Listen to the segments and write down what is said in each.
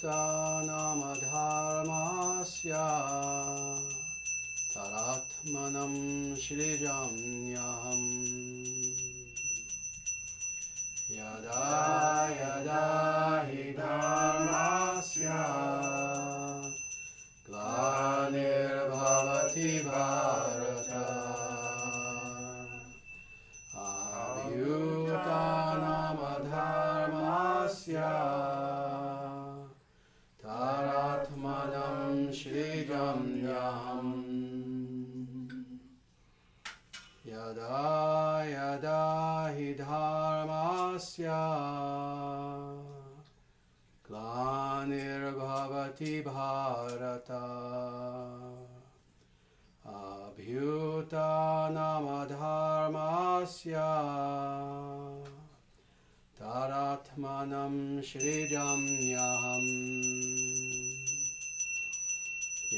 Abhyutanam dharmasya taratmanam shrijamyaham yada yada hi dharmasya glanirvavati bharata abhyutanam dharmasya taratmanam shrijamyaham yada yada hi dharmasya glanirvavati bharata abhyutanam dharmasya taratmanam shrijamyaham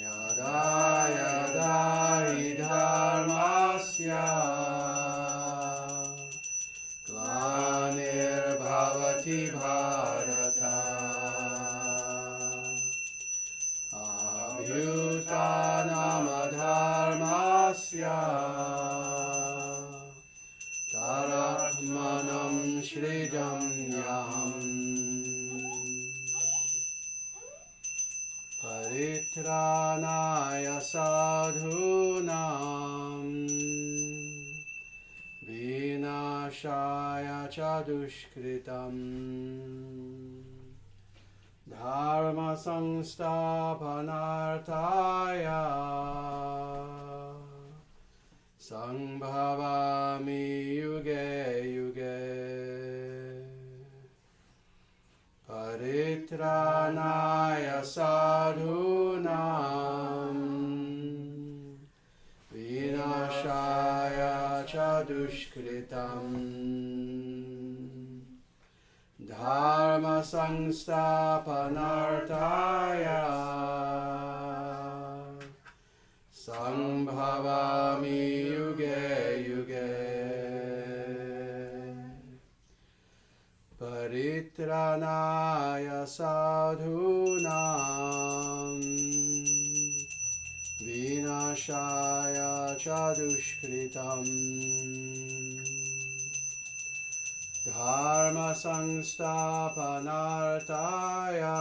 yada yada hi dharmasya glanirvavati bharata abhyutanam dharmasya taratmanam shrijamyaham paritranaya sadhunam vinashaya cha dushkritam dharma samsthapanarthaya sambhavami yuge yuge paritranaya sadhunam vinashaya cha dushkritam dharma samsthapanarthaya sambhavami yuge yuge paritranaya sadhunam vinashaya cha dushkritam dharma samsthapanarthaya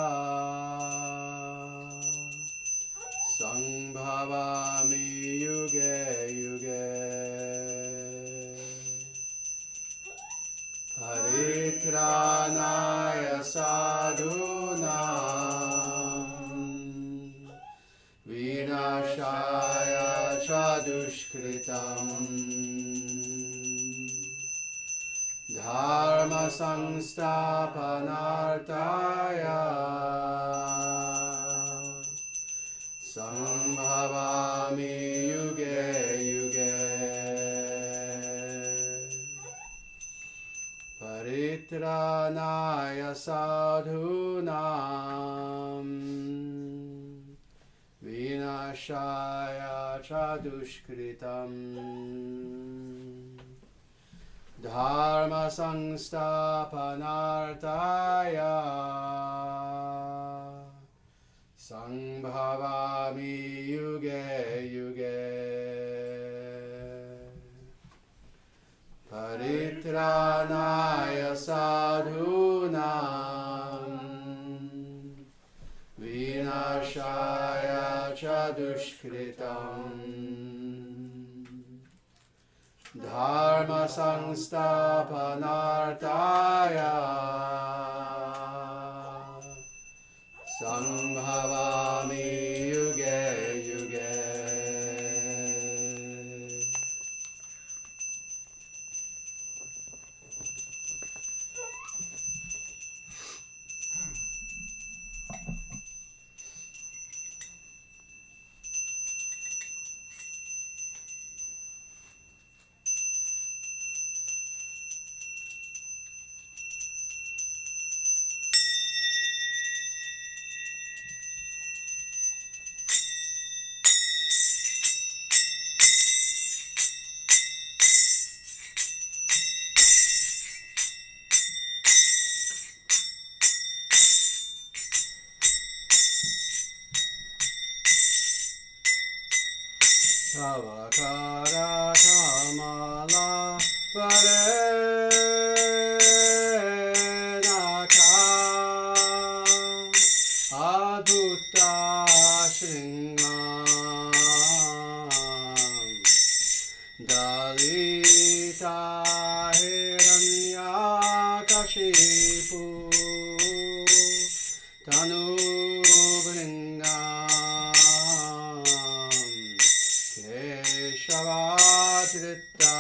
sambhavami yuge yuge paritranaya sadhunam vinashaya cha dushkritam dharma samsthapanarthaya sambhavami yuge yuge paritranaya sadhunam vinashaya cha dushkritam dharma samsthapanarthaya sambhavami yuge yuge paritranaya sadhunam vinashaya cha dushkritam dharma samsthapanarthaya sambhavami yuge yuge Tavakara Kamala Varenaka Adutta Shringam Dalita Hiranyakashipu Tanu Vrindam Keshavadritta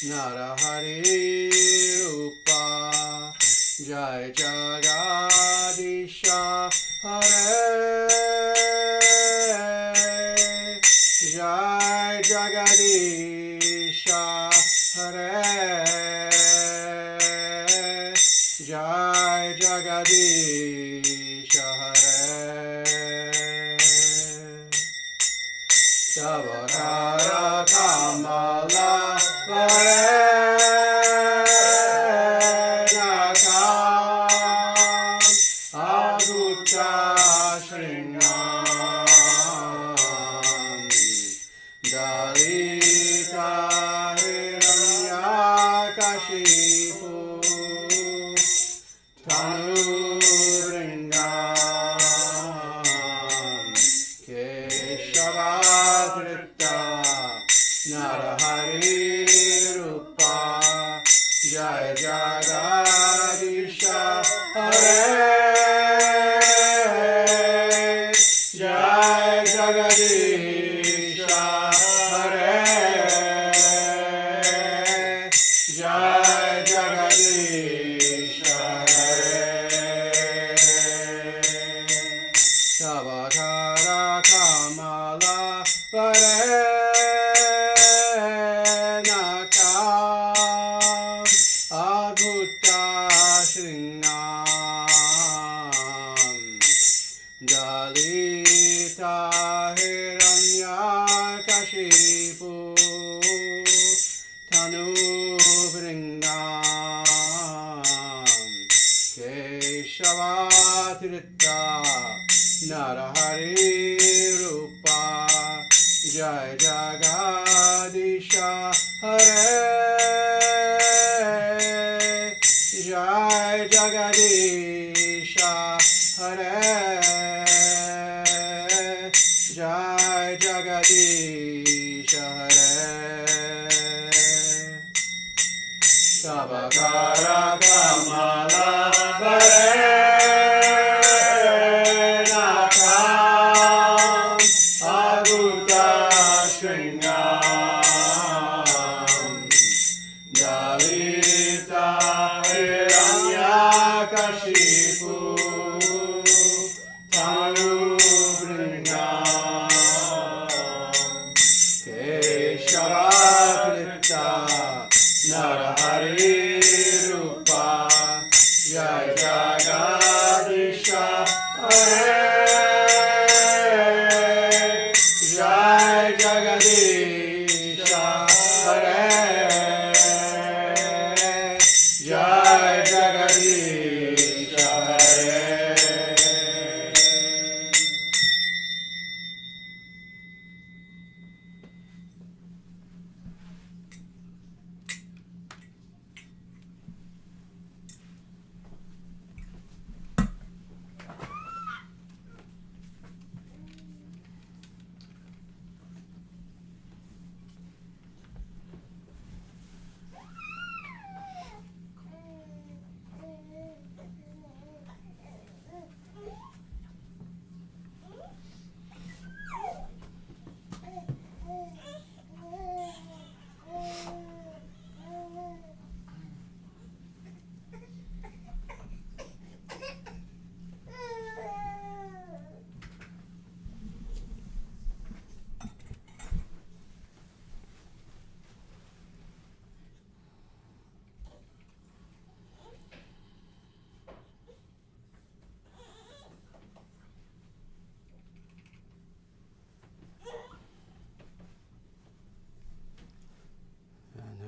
Narahari Rupa Jai Jagadisha Hare Jai Jagadisha Hare Jai Jagadisha Hare Tavakara Kamala Varenaka Adutta Shringam Dalita Hiranyakashipu Tanu Vrindam Keshavadritta Narahari Rupa Jai Jagadisha Hare Jai Jagadisha Hare Jai Jagadisha Hare Tavakara Kamala Varenaka Adutta Shringam Dalita Hiranyakashipu Tanu Vrindam Keshavadritta Narahari Rupa Jai Jagadisha Hare Jai Jagadisha Hare Jai Jagadisha Hare Tavakara Kamala Varenaka Adutta Shringam Dalita Hiranyakashipu Tanu Vrindam Keshavadritta Narahari Rupa Jai Jagadisha Hare Jai Jagadisha Hare Jai Jagadisha Hare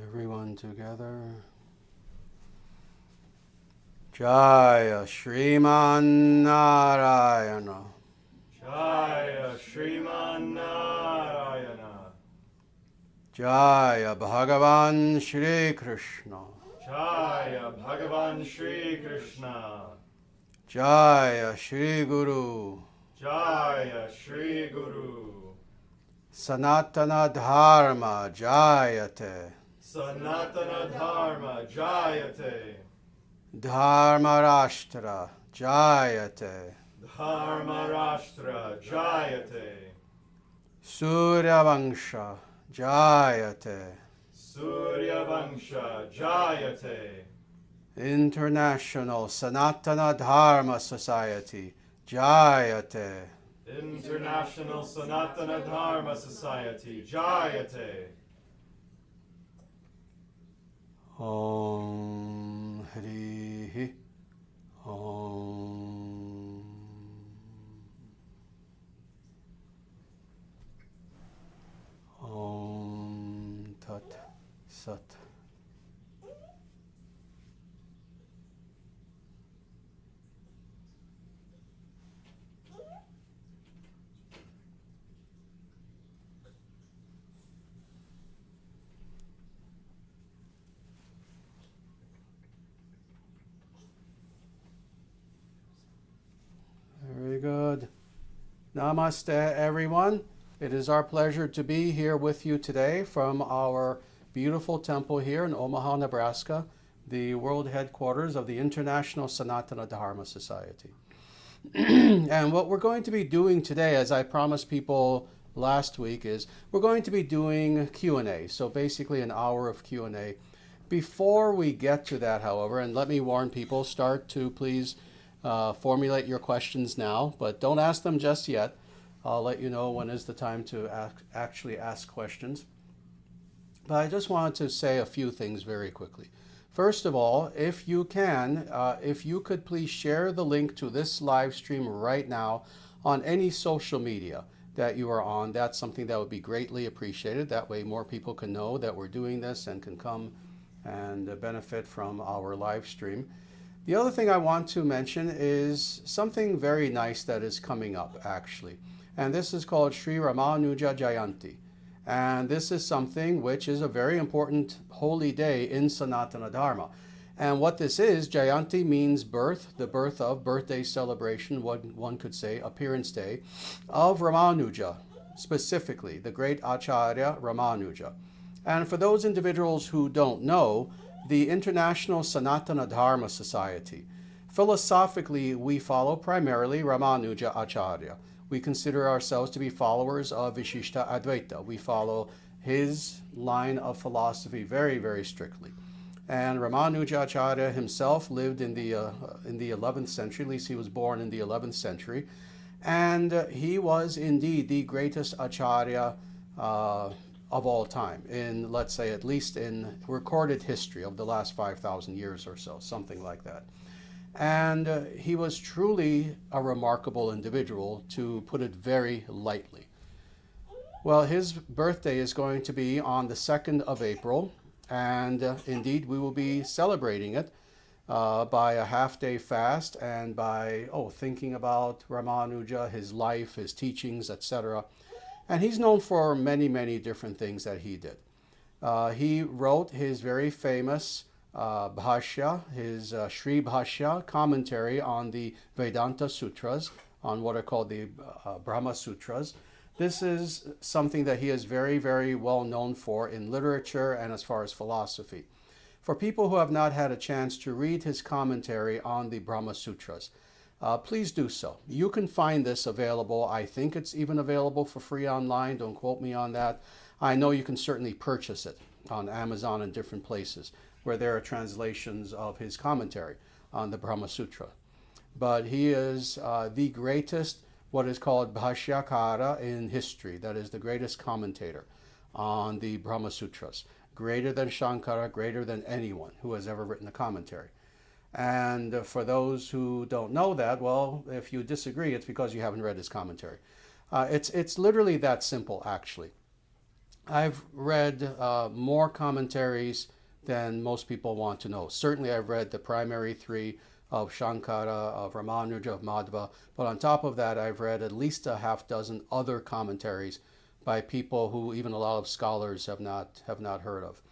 Everyone together. Jaya Shriman Narayana. Jaya Shriman Narayana. Jaya Bhagavan Shri Krishna. Jaya Bhagavan Shri Krishna. Jaya Shri Guru. Jaya Shri Guru. Sanatana Dharma Jayate. Sanatana Dharma Jayate. Dharma Rashtra Jayate. Dharma Rashtra Jayate. Surya Vangsha Jayate. Surya Vangsha Jayate. International Sanatana Dharma Society Jayate. International Sanatana Dharma Society Jayate. Om Hri Om. Om Tat Sat. Very good. Namaste, everyone. It is our pleasure to be here with you today from our beautiful temple here in Omaha, Nebraska, the world headquarters of the International Sanatana Dharma Society. And what we're going to be doing today, as I promised people last week, is we're going to be doing Q&A. So basically an hour of Q&A. Before we get to that, however, and let me warn people, start to please formulate your questions now, but don't ask them just yet. I'll let you know when is the time to actually ask questions. But I just wanted to say a few things very quickly. First of all, if you can, if you could please share the link to this live stream right now on any social media that you are on, that's something that would be greatly appreciated. That way more people can know that we're doing this and can come and benefit from our live stream. The other thing I want to mention is something very nice that is coming up, actually. And this is called Sri Ramanuja Jayanti. And this is something which is a very important holy day in Sanatana Dharma. And what this is, Jayanti means birth, the birth of, birthday celebration, one could say, appearance day, of Ramanuja, specifically, the great Acharya Ramanuja. And for those individuals who don't know, the International Sanatana Dharma Society, philosophically, we follow primarily Ramanuja Acharya. We consider ourselves to be followers of Vishishta Advaita. We follow his line of philosophy very, very strictly. And Ramanuja Acharya himself lived in the 11th century, at least he was born in the 11th century. And he was indeed the greatest Acharya of all time, in, let's say, at least in recorded history of the last 5,000 years or so, something like that. And he was truly a remarkable individual, to put it very lightly. Well, his birthday is going to be on the 2nd of April, and indeed we will be celebrating it by a half-day fast and by thinking about Ramanuja, his life, his teachings, etc. And he's known for many, many different things that he did. He wrote his very famous Bhashya, his Sri Bhashya, commentary on the Vedanta Sutras, on what are called the Brahma Sutras. This is something that he is very, very well known for in literature and as far as philosophy. For people who have not had a chance to read his commentary on the Brahma Sutras, please do so. You can find this available. I think it's even available for free online. Don't quote me on that. I know you can certainly purchase it on Amazon and different places where there are translations of his commentary on the Brahma Sutra. But he is the greatest, what is called Bhashyakara in history. That is the greatest commentator on the Brahma Sutras. Greater than Shankara, greater than anyone who has ever written a commentary. And for those who don't know that, well, if you disagree, it's because you haven't read his commentary. It's literally that simple, actually. I've read more commentaries than most people want to know. Certainly I've read the primary three of Shankara, of Ramanuja, of Madhva, but on top of that I've read at least a half dozen other commentaries by people who even a lot of scholars have not heard of.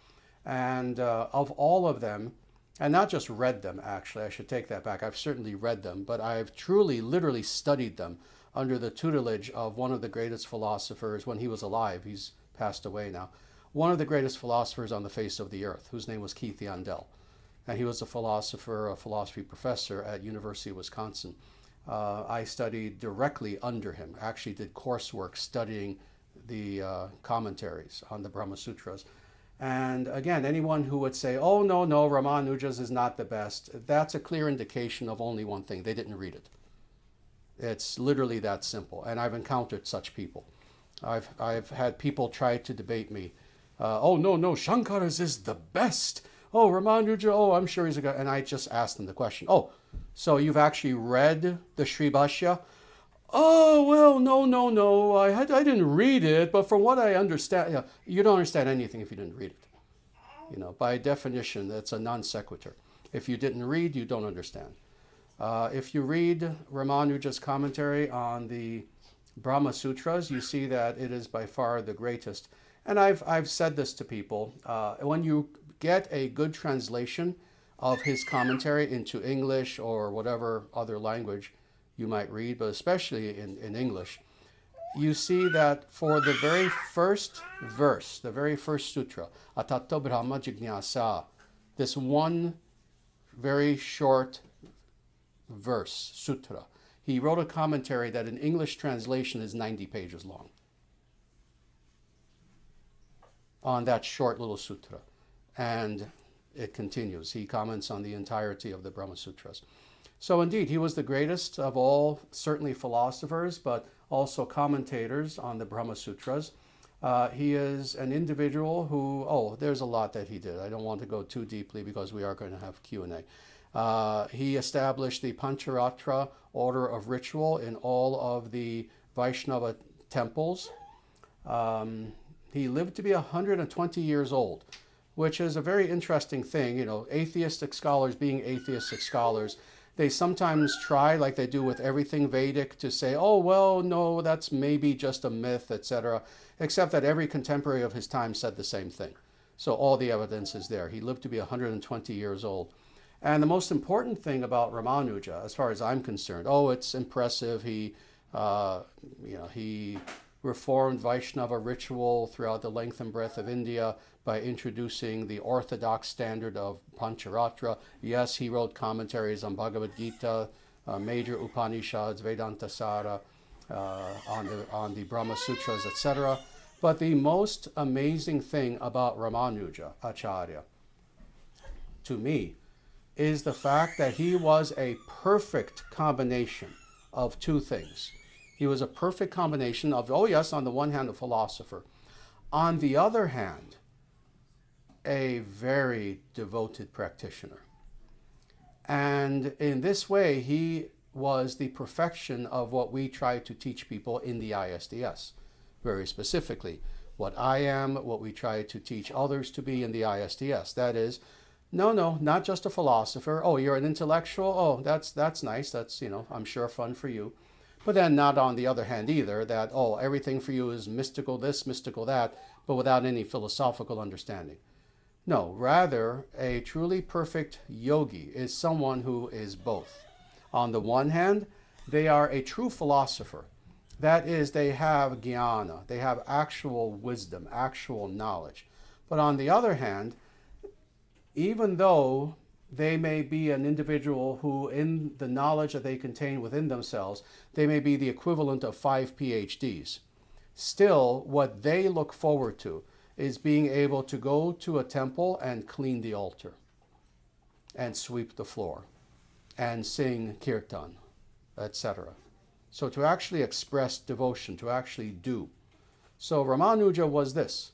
And of all of them, and not just read them, actually, I should take that back. I've certainly read them, but I've truly, literally studied them under the tutelage of one of the greatest philosophers when he was alive. He's passed away now. One of the greatest philosophers on the face of the earth, whose name was Keith Yandell. And he was a philosopher, a philosophy professor at University of Wisconsin. I studied directly under him, actually did coursework studying the commentaries on the Brahma Sutras. And again, anyone who would say, oh, no, Ramanuja's is not the best, that's a clear indication of only one thing: they didn't read it. It's literally that simple. And I've encountered such people. I've had people try to debate me. Oh, no, Shankara's is the best. Oh, Ramanuja, oh, I'm sure he's a guy. And I just asked them the question, oh, so you've actually read the Sri Bhashya? Oh, well, no, I didn't read it, but from what I understand, you don't understand anything if you didn't read it. By definition, that's a non sequitur. If you didn't read, you don't understand. If you read Ramanuja's commentary on the Brahma Sutras, you see that it is by far the greatest. And I've said this to people. When you get a good translation of his commentary into English or whatever other language you might read, but especially in English, you see that for the very first verse, the very first sutra, Atatta Brahma Jignasa, this one very short verse, sutra, he wrote a commentary that in English translation is 90 pages long on that short little sutra. And it continues. He comments on the entirety of the Brahma Sutras. So indeed, he was the greatest of all, certainly philosophers, but also commentators on the Brahma Sutras. He is an individual who, there's a lot that he did. I don't want to go too deeply because we are going to have Q&A. He established the Pancharatra order of ritual in all of the Vaishnava temples. He lived to be 120 years old, which is a very interesting thing. Atheistic scholars being atheistic scholars, they sometimes try, like they do with everything Vedic, to say, oh, well, no, that's maybe just a myth, etc., except that every contemporary of his time said the same thing. So all the evidence is there. He lived to be 120 years old. And the most important thing about Ramanuja, as far as I'm concerned, it's impressive. He reformed Vaishnava ritual throughout the length and breadth of India by introducing the orthodox standard of Pancharatra. Yes, he wrote commentaries on Bhagavad Gita, major Upanishads, Vedanta Sara, on the Brahma Sutras, etc. But the most amazing thing about Ramanuja Acharya, to me, is the fact that he was a perfect combination of two things. He was a perfect combination of, on the one hand, a philosopher. On the other hand, a very devoted practitioner. And in this way, he was the perfection of what we try to teach people in the ISDS. Very specifically, what I am, what we try to teach others to be in the ISDS. That is, no, not just a philosopher. Oh, you're an intellectual? Oh, that's nice. That's, I'm sure fun for you. But then not on the other hand either, that, everything for you is mystical this, mystical that, but without any philosophical understanding. No, rather, a truly perfect yogi is someone who is both. On the one hand, they are a true philosopher. That is, they have jnana, they have actual wisdom, actual knowledge. But on the other hand, even though they may be an individual who, in the knowledge that they contain within themselves, they may be the equivalent of 5 PhDs. Still, what they look forward to is being able to go to a temple and clean the altar, and sweep the floor, and sing kirtan, etc. So to actually express devotion, to actually do. So Ramanuja was this.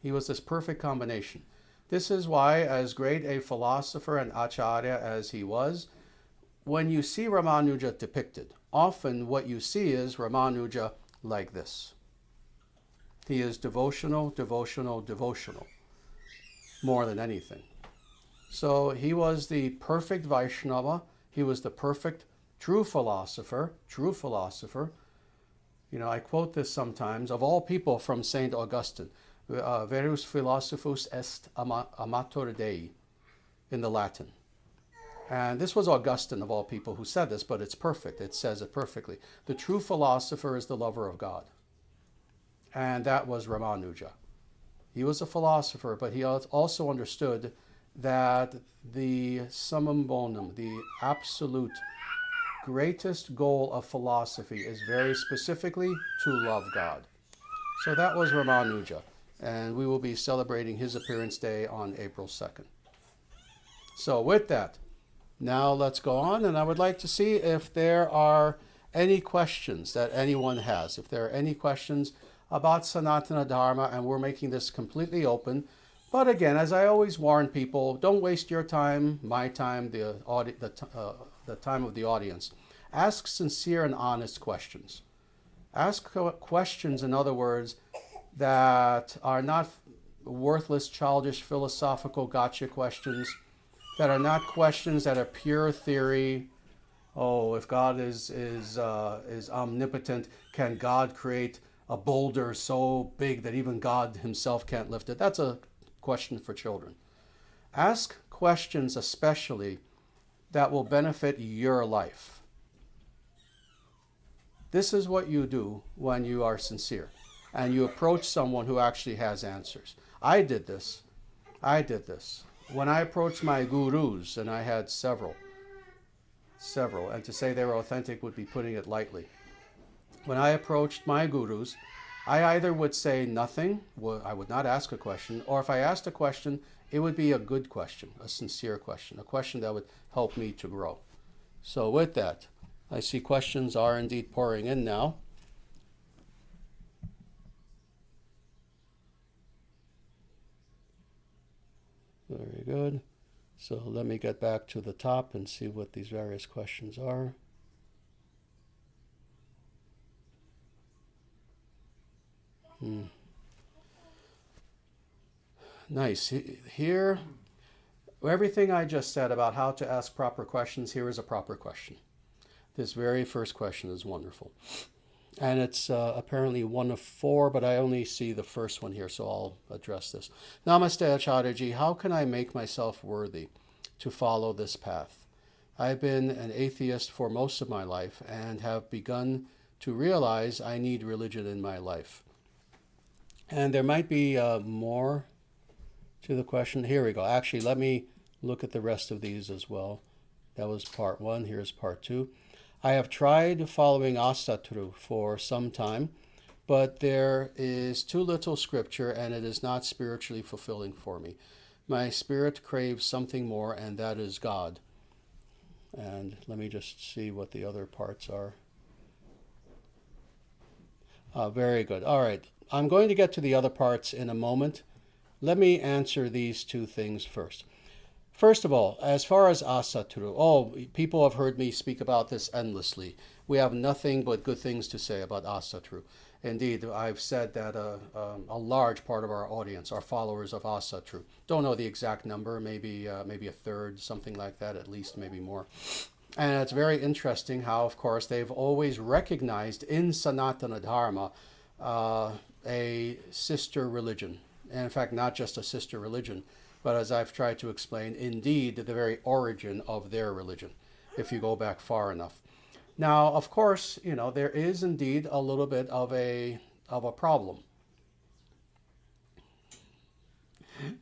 He was this perfect combination. This is why, as great a philosopher and acharya as he was, when you see Ramanuja depicted, often what you see is Ramanuja like this. He is devotional, more than anything. So he was the perfect Vaishnava. He was the perfect true philosopher, I quote this sometimes, of all people, from St. Augustine, verus philosophus est amator Dei, in the Latin. And this was Augustine, of all people, who said this, but it's perfect. It says it perfectly. The true philosopher is the lover of God. And that was Ramanuja. He was a philosopher, but he also understood that the summum bonum, the absolute greatest goal of philosophy, is very specifically to love God. So that was Ramanuja. And we will be celebrating his appearance day on April 2nd. So with that, now let's go on, and I would like to see if there are any questions that anyone has. If there are any questions about Sanatana Dharma, and we're making this completely open. But again, as I always warn people, don't waste your time, my time, the time of the audience. Ask sincere and honest questions. Ask questions, in other words, that are not worthless, childish, philosophical gotcha questions, that are not questions that are pure theory. Oh, if God is omnipotent, can God create a boulder so big that even God himself can't lift it? That's a question for children. Ask questions especially that will benefit your life. This is what you do when you are sincere and you approach someone who actually has answers. I did this. When I approached my gurus, and I had several, and to say they were authentic would be putting it lightly. When I approached my gurus, I either would say nothing, I would not ask a question, or if I asked a question, it would be a good question, a sincere question, a question that would help me to grow. So with that, I see questions are indeed pouring in now. Very good. So let me get back to the top and see what these various questions are. Nice. Here, everything I just said about how to ask proper questions, here is a proper question. This very first question is wonderful. And it's apparently one of 4, but I only see the first one here, so I'll address this. Namaste, Acharyaji. How can I make myself worthy to follow this path? I've been an atheist for most of my life and have begun to realize I need religion in my life. And there might be more to the question. Here we go. Actually, let me look at the rest of these as well. That was part 1. Here's part 2. I have tried following asatru for some time, but there is too little scripture and it is not spiritually fulfilling for me. My spirit craves something more, and that is God. And let me just see what the other parts are. Very good. All right. I'm going to get to the other parts in a moment. Let me answer these 2 things first. First of all, as far as asatru, people have heard me speak about this endlessly. We have nothing but good things to say about asatru. Indeed, I've said that a large part of our audience are followers of asatru. Don't know the exact number, maybe a third, something like that, at least, maybe more. And it's very interesting how, of course, they've always recognized in Sanatana Dharma a sister religion. And in fact, not just a sister religion, but as I've tried to explain, indeed, the very origin of their religion, if you go back far enough. Now, of course, there is indeed a little bit of a problem.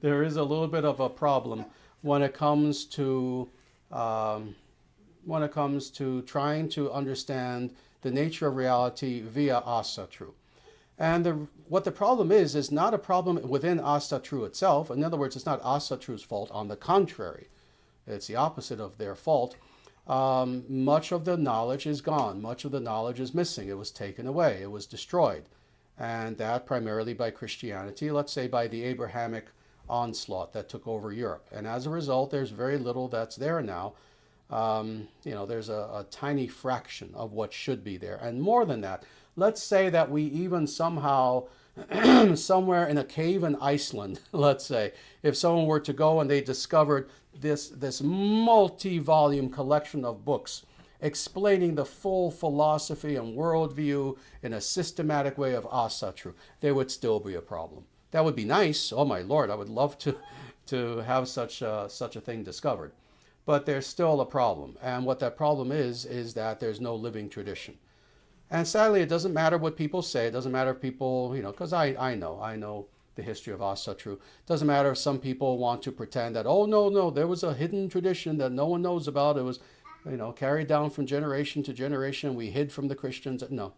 There is a little bit of a problem when it comes to trying to understand the nature of reality via asatru. And what the problem is not a problem within asatru itself. In other words, it's not asatru's fault. On the contrary, it's the opposite of their fault. Much of the knowledge is gone. Much of the knowledge is missing. It was taken away. It was destroyed. And that primarily by Christianity, let's say by the Abrahamic onslaught that took over Europe. And as a result, there's very little that's there now. There's a tiny fraction of what should be there. And more than that, let's say that we even somehow, somewhere in a cave in Iceland, let's say, if someone were to go and they discovered this multi-volume collection of books explaining the full philosophy and worldview in a systematic way of asatru, there would still be a problem. That would be nice. Oh my Lord, I would love to have such a thing discovered. But there's still a problem. And what that problem is that there's no living tradition. And sadly, it doesn't matter what people say. It doesn't matter if people, because I know the history of asatru. It doesn't matter if some people want to pretend that, oh, no, there was a hidden tradition that no one knows about. It was, carried down from generation to generation. We hid from the Christians. No.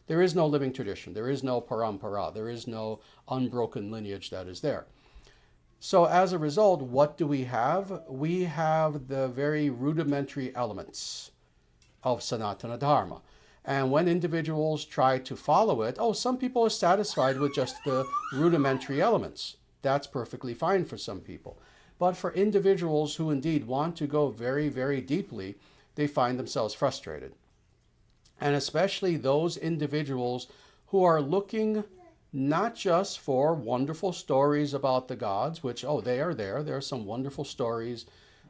There is no living tradition. There is no parampara. There is no unbroken lineage that is there. So as a result, what do we have? We have the very rudimentary elements of Sanatana Dharma. And when individuals try to follow it, some people are satisfied with just the rudimentary elements. That's perfectly fine for some people. But for individuals who indeed want to go very, very deeply, they find themselves frustrated. And especially those individuals who are looking not just for wonderful stories about the gods, which, they are there. There are some wonderful stories.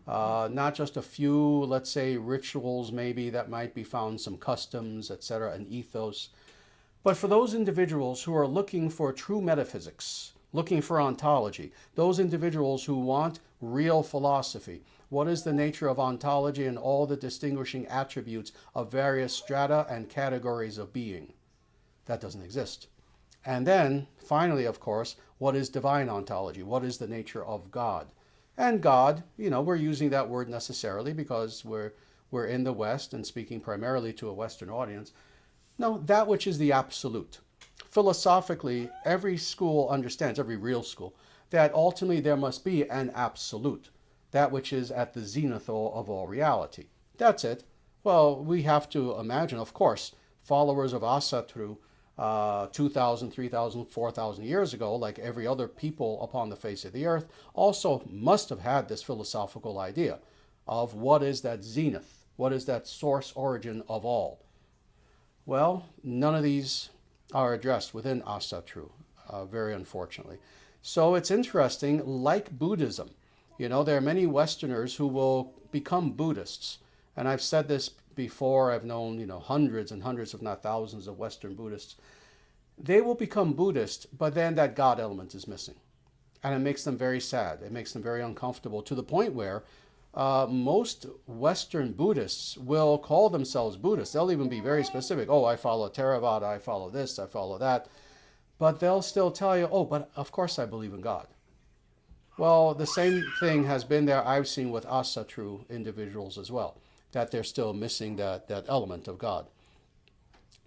Not just a few, let's say, rituals maybe that might be found, some customs, etc., an ethos. But for those individuals who are looking for true metaphysics, looking for ontology, those individuals who want real philosophy, what is the nature of ontology and all the distinguishing attributes of various strata and categories of being? That doesn't exist. And then, finally, of course, what is divine ontology? What is the nature of God? And God, we're using that word necessarily because we're in the West and speaking primarily to a Western audience. No, that which is the absolute. Philosophically, every school understands, every real school, that ultimately there must be an absolute, that which is at the zenith of all reality. That's it. Well, we have to imagine, of course, followers of asatru 2,000, 3,000, 4,000 years ago, like every other people upon the face of the earth, also must have had this philosophical idea of what is that zenith, what is that source origin of all. Well, none of these are addressed within asatru, very unfortunately. So it's interesting, like Buddhism, there are many Westerners who will become Buddhists. And I've said this before. I've known, hundreds and hundreds, if not thousands, of Western Buddhists. They will become Buddhist, but then that God element is missing. And it makes them very sad. It makes them very uncomfortable, to the point where most Western Buddhists will call themselves Buddhists. They'll even be very specific. I follow Theravada, I follow this, I follow that. But they'll still tell you, but of course I believe in God. Well, the same thing has been there, I've seen with asatru individuals as well, that they're still missing that element of God.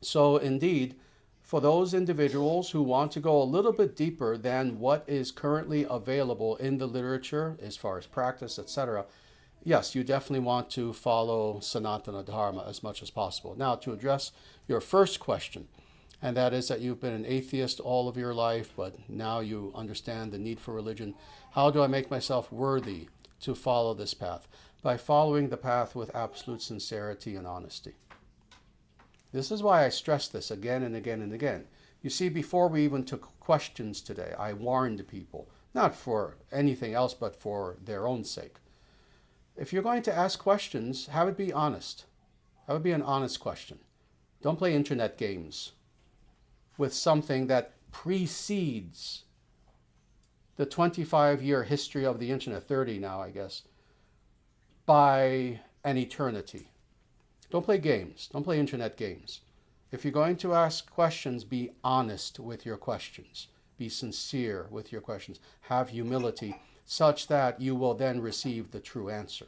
So indeed, for those individuals who want to go a little bit deeper than what is currently available in the literature as far as practice, etc., yes, you definitely want to follow Sanatana Dharma as much as possible. Now, to address your first question, and that is that you've been an atheist all of your life, but now you understand the need for religion. How do I make myself worthy to follow this path? By following the path with absolute sincerity and honesty. This is why I stress this again and again and again. You see, before we even took questions today, I warned people, not for anything else, but for their own sake. If you're going to ask questions, have it be honest. Have it be an honest question. Don't play internet games with something that precedes the 25-year history of the internet, 30 now, I guess, by an eternity. Don't play games. Don't play internet games. If you're going to ask questions, be honest with your questions. Be sincere with your questions. Have humility such that you will then receive the true answer.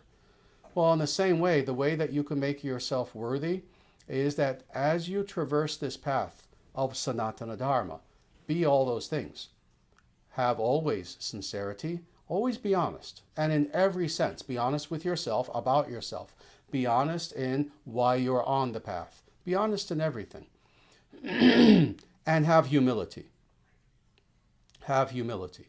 Well, in the same way, the way that you can make yourself worthy is that as you traverse this path of Sanatana Dharma, be all those things. Have always sincerity, always be honest. And in every sense, be honest with yourself, about yourself. Be honest in why you're on the path. Be honest in everything. And have humility. Have humility.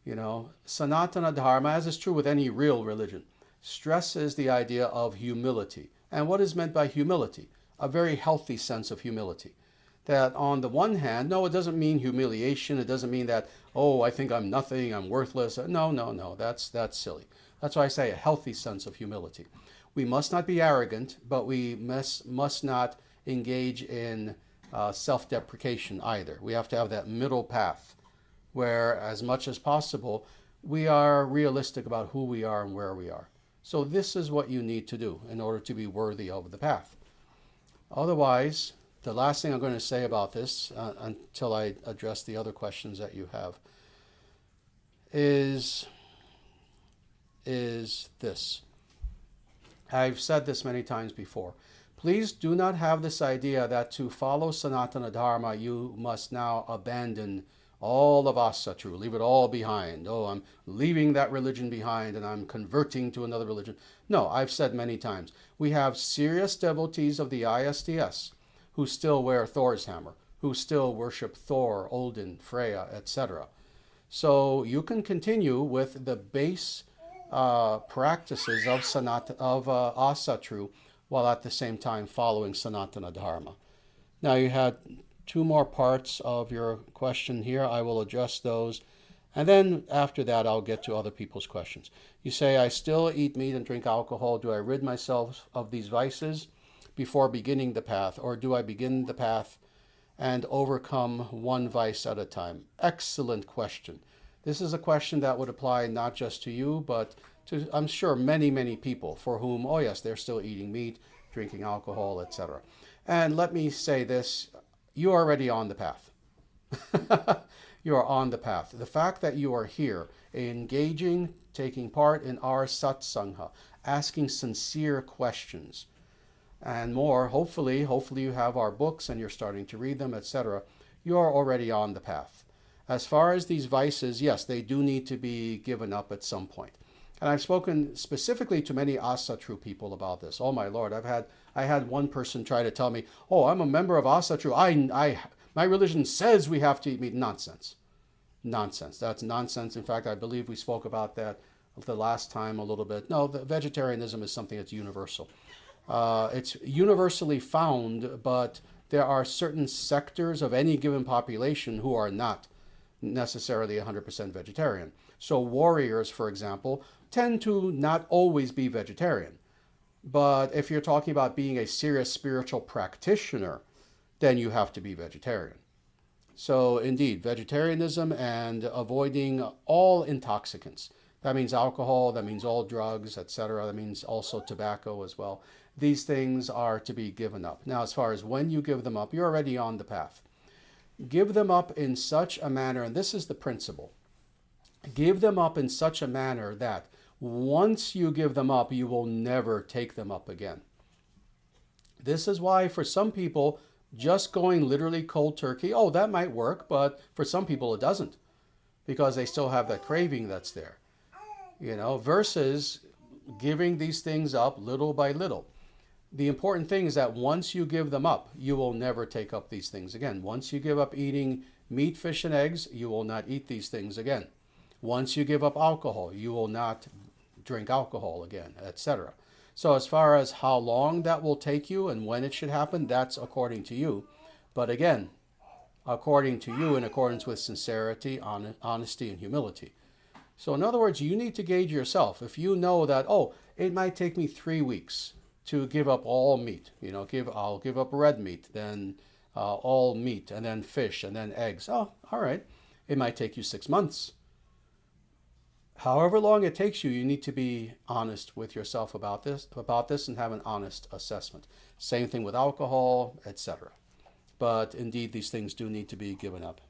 Sanatana Dharma, as is true with any real religion, stresses the idea of humility. And what is meant by humility? A very healthy sense of humility. That on the one hand, no, it doesn't mean humiliation. It doesn't mean that, I think I'm nothing, I'm worthless. No, that's silly. That's why I say a healthy sense of humility. We must not be arrogant, but we must not engage in self-deprecation either. We have to have that middle path where, as much as possible, we are realistic about who we are and where we are. So this is what you need to do in order to be worthy of the path. Otherwise, the last thing I'm going to say about this, until I address the other questions that you have, is this. I've said this many times before. Please do not have this idea that to follow Sanatana Dharma, you must now abandon all of Asatru, leave it all behind. Oh, I'm leaving that religion behind and I'm converting to another religion. No, I've said many times. We have serious devotees of the ISDS who still wear Thor's hammer, who still worship Thor, Odin, Freya, etc. So you can continue with the base practices of Asatru while at the same time following Sanatana Dharma. Now you had two more parts of your question here. I will address those. And then after that, I'll get to other people's questions. You say, I still eat meat and drink alcohol. Do I rid myself of these vices before beginning the path? Or do I begin the path and overcome one vice at a time? Excellent question. This is a question that would apply not just to you, but to, I'm sure, many, many people for whom, oh yes, they're still eating meat, drinking alcohol, etc. And let me say this, you are already on the path. You are on the path. The fact that you are here, engaging, taking part in our satsanga, asking sincere questions, and more, hopefully you have our books and you're starting to read them, etc. You are already on the path. As far as these vices, yes, they do need to be given up at some point. And I've spoken specifically to many Asatru people about this. Oh my Lord, I had one person try to tell me, oh, I'm a member of Asatru. My religion says we have to eat meat. Nonsense. Nonsense. That's nonsense. In fact, I believe we spoke about that the last time a little bit. No, the vegetarianism is something that's universal. It's universally found, but there are certain sectors of any given population who are not necessarily 100% vegetarian. So warriors, for example, tend to not always be vegetarian. But if you're talking about being a serious spiritual practitioner, then you have to be vegetarian. So indeed, vegetarianism and avoiding all intoxicants. That means alcohol, that means all drugs, etc. That means also tobacco as well. These things are to be given up. Now, as far as when you give them up, you're already on the path. Give them up in such a manner, and this is the principle. Give them up in such a manner that once you give them up, you will never take them up again. This is why for some people, just going literally cold turkey, oh, that might work, but for some people it doesn't, because they still have that craving that's there, versus giving these things up little by little. The important thing is that once you give them up, you will never take up these things again. Once you give up eating meat, fish, and eggs, you will not eat these things again. Once you give up alcohol, you will not drink alcohol again, etc. So as far as how long that will take you and when it should happen, that's according to you. But again, according to you, in accordance with sincerity, honesty, and humility. So in other words, you need to gauge yourself. If you know that, oh, it might take me 3 weeks to give up all meat, I'll give up red meat, then all meat, and then fish, and then eggs. Oh, all right. It might take you 6 months. However long it takes you, you need to be honest with yourself about this and have an honest assessment. Same thing with alcohol, etc. But indeed, these things do need to be given up.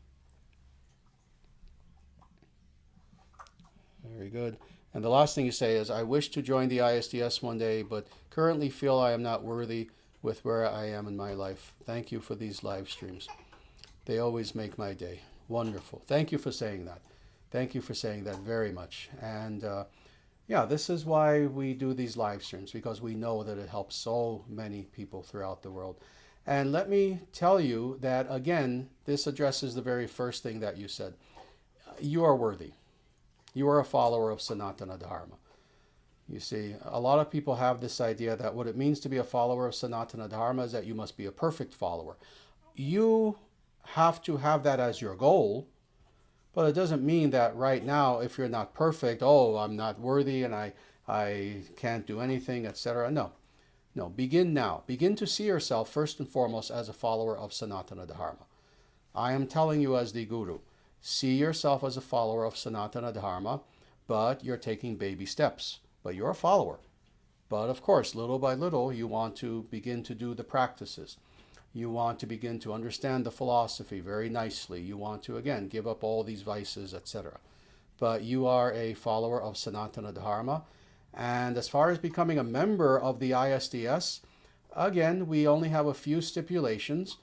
Very good. And the last thing you say is, I wish to join the ISDS one day, but currently feel I am not worthy with where I am in my life. Thank you for these live streams. They always make my day. Wonderful. Thank you for saying that. Thank you for saying that very much. And this is why we do these live streams, because we know that it helps so many people throughout the world. And let me tell you that, again, this addresses the very first thing that you said. You are worthy. You are a follower of Sanatana Dharma. You see, a lot of people have this idea that what it means to be a follower of Sanatana Dharma is that you must be a perfect follower. You have to have that as your goal, but it doesn't mean that right now, if you're not perfect, oh, I'm not worthy and I I can't do anything, etc. No. No, begin now. Begin to see yourself first and foremost as a follower of Sanatana Dharma. I am telling you as the Guru, see yourself as a follower of Sanatana Dharma, but you're taking baby steps. But you're a follower. But of course, little by little, you want to begin to do the practices. You want to begin to understand the philosophy very nicely. You want to, again, give up all these vices, etc. But you are a follower of Sanatana Dharma. And as far as becoming a member of the ISDS, again, we only have a few stipulations.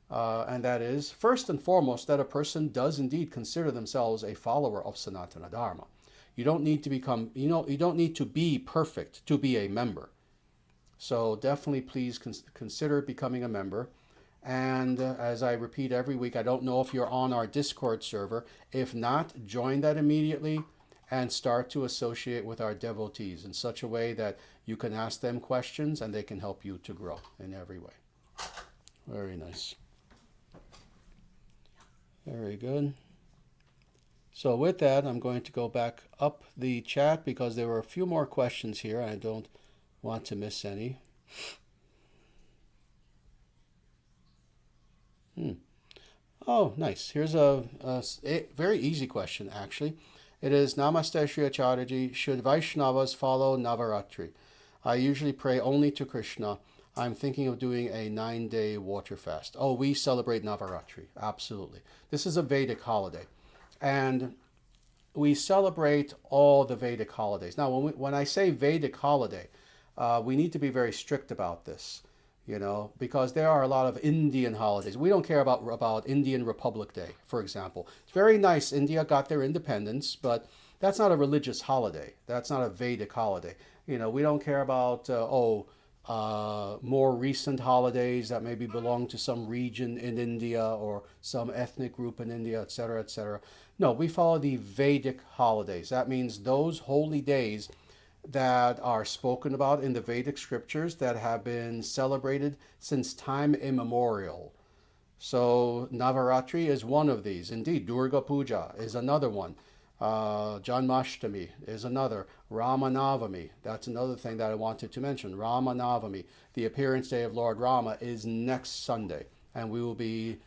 And that is, first and foremost, that a person does indeed consider themselves a follower of Sanatana Dharma. You don't need to become, you don't need to be perfect to be a member. So definitely please consider becoming a member. And as I repeat every week, I don't know if you're on our Discord server. If not, join that immediately and start to associate with our devotees in such a way that you can ask them questions and they can help you to grow in every way. Very nice. Very good. So with that, I'm going to go back up the chat because there were a few more questions here. I don't want to miss any. Oh, nice. Here's a very easy question, actually. It is, Namaste Sri Acharyaji, should Vaishnavas follow Navaratri? I usually pray only to Krishna. I'm thinking of doing a 9-day water fast. Oh, we celebrate Navaratri. Absolutely. This is a Vedic holiday. And we celebrate all the Vedic holidays. Now, when I say Vedic holiday, we need to be very strict about this, because there are a lot of Indian holidays. We don't care about Indian Republic Day, for example. It's very nice. India got their independence, but that's not a religious holiday. That's not a Vedic holiday. We don't care about, more recent holidays that maybe belong to some region in India or some ethnic group in India, etc., etc. No, we follow the Vedic holidays. That means those holy days that are spoken about in the Vedic scriptures that have been celebrated since time immemorial. So Navaratri is one of these. Indeed, Durga Puja is another one. Janmashtami is another. Ramanavami, that's another thing that I wanted to mention. Ramanavami, the appearance day of Lord Rama, is next Sunday, and we will be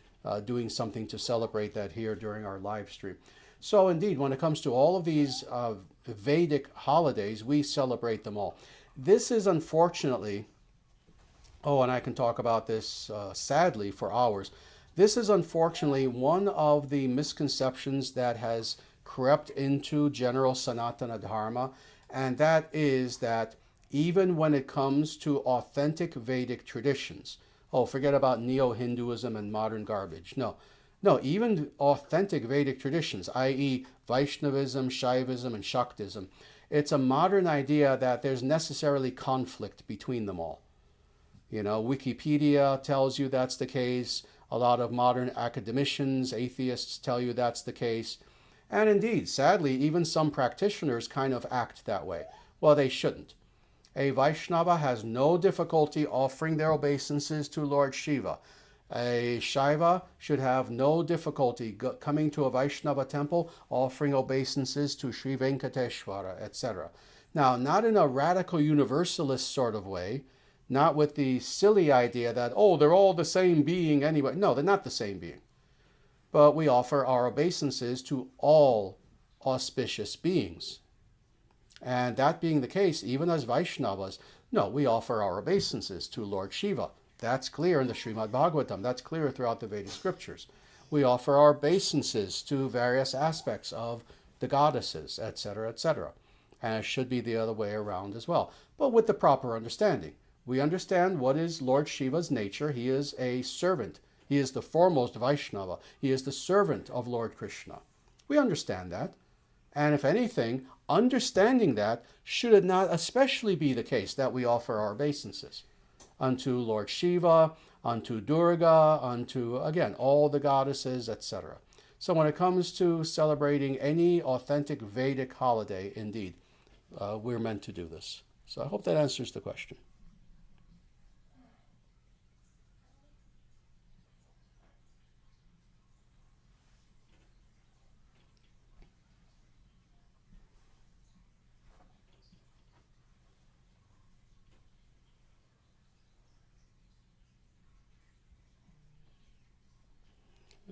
doing something to celebrate that here during our live stream. So indeed, when it comes to all of these Vedic holidays, we celebrate them all. This is unfortunately, and I can talk about this sadly for hours, this is unfortunately one of the misconceptions that has crept into general Sanatana Dharma, and that is that even when it comes to authentic Vedic traditions, forget about neo-Hinduism and modern garbage. No, even authentic Vedic traditions, i.e. Vaishnavism, Shaivism, and Shaktism, it's a modern idea that there's necessarily conflict between them all. Wikipedia tells you that's the case. A lot of modern academicians, atheists tell you that's the case. And indeed, sadly, even some practitioners kind of act that way. Well, they shouldn't. A Vaishnava has no difficulty offering their obeisances to Lord Shiva. A Shaiva should have no difficulty coming to a Vaishnava temple, offering obeisances to Sri Venkateshwara, etc. Now, not in a radical universalist sort of way, not with the silly idea that, they're all the same being anyway. No, they're not the same being. But we offer our obeisances to all auspicious beings. And that being the case, even as Vaishnavas, we offer our obeisances to Lord Shiva. That's clear in the Srimad Bhagavatam. That's clear throughout the Vedic scriptures. We offer our obeisances to various aspects of the goddesses, etc., etc. And it should be the other way around as well, but with the proper understanding. We understand what is Lord Shiva's nature. He is a servant. He is the foremost Vaishnava. He is the servant of Lord Krishna. We understand that. And if anything, understanding that, should it not especially be the case that we offer our obeisances unto Lord Shiva, unto Durga, unto, again, all the goddesses, etc. So when it comes to celebrating any authentic Vedic holiday, indeed, we're meant to do this. So I hope that answers the question.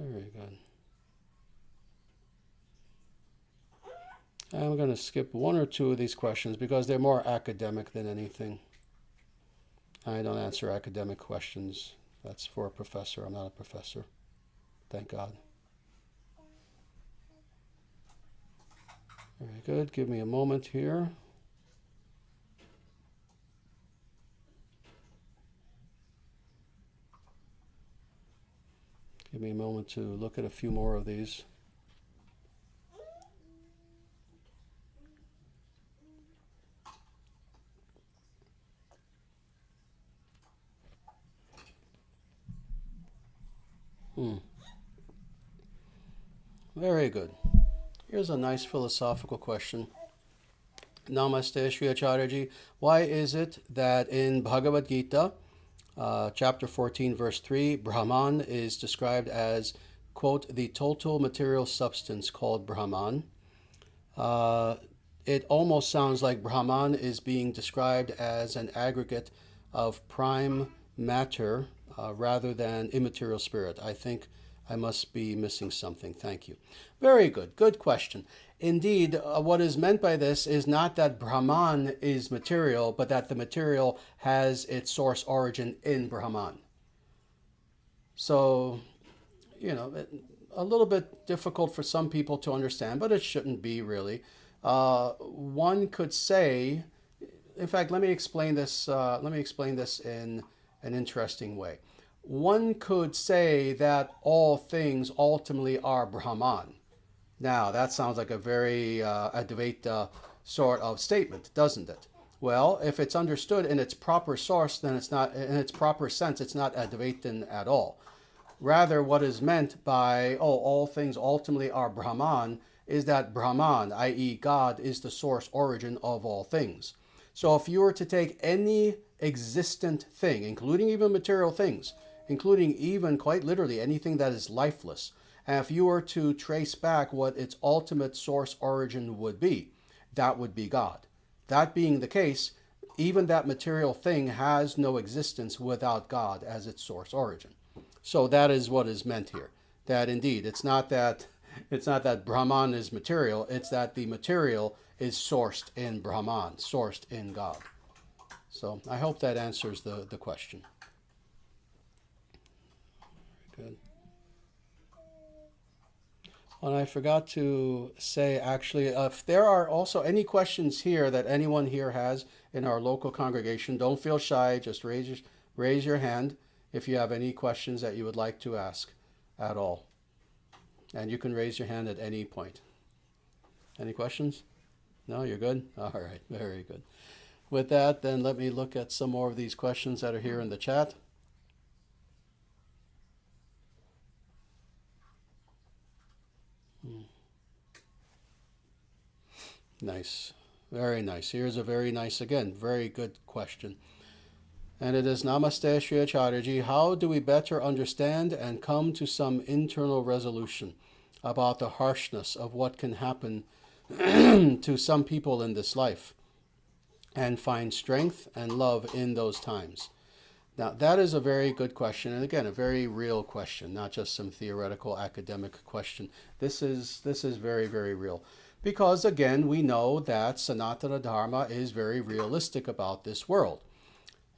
Very good. I'm going to skip one or two of these questions because they're more academic than anything. I don't answer academic questions. That's for a professor. I'm not a professor. Thank God. Very good. Give me a moment here. Give me a moment to look at a few more of these. Very good. Here's a nice philosophical question. Namaste, Sri Acharyaji. Why is it that in Bhagavad Gita, chapter 14, verse 3, Brahman is described as, quote, the total material substance called Brahman? It almost sounds like Brahman is being described as an aggregate of prime matter rather than immaterial spirit. I think I must be missing something. Thank you. Very good. Good question. Indeed, what is meant by this is not that Brahman is material, but that the material has its source origin in Brahman. So, a little bit difficult for some people to understand, but it shouldn't be really. One could say, in fact, let me explain this in an interesting way. One could say that all things ultimately are Brahman. Now, that sounds like a very Advaita sort of statement, doesn't it? Well, if it's understood in its proper source, then it's not, in its proper sense, it's not Advaitin at all. Rather, what is meant by, all things ultimately are Brahman, is that Brahman, i.e. God, is the source origin of all things. So if you were to take any existent thing, including even material things, including even quite literally anything that is lifeless, and if you were to trace back what its ultimate source origin would be, that would be God. That being the case, even that material thing has no existence without God as its source origin. So that is what is meant here. That indeed, it's not that Brahman is material, it's that the material is sourced in Brahman, sourced in God. So I hope that answers the question. Good. And I forgot to say, actually, if there are also any questions here that anyone here has in our local congregation, don't feel shy. Just raise your hand if you have any questions that you would like to ask at all. And you can raise your hand at any point. Any questions? No, you're good? All right, very good. With that, then let me look at some more of these questions that are here in the chat. Nice. Very nice. Here's a very nice, again, very good question. And it is Namaste, Sri Acharyaji. How do we better understand and come to some internal resolution about the harshness of what can happen to some people in this life and find strength and love in those times? Now, that is a very good question, and again, a very real question, not just some theoretical academic question. This is very, very real. Because, again, we know that Sanatana Dharma is very realistic about this world.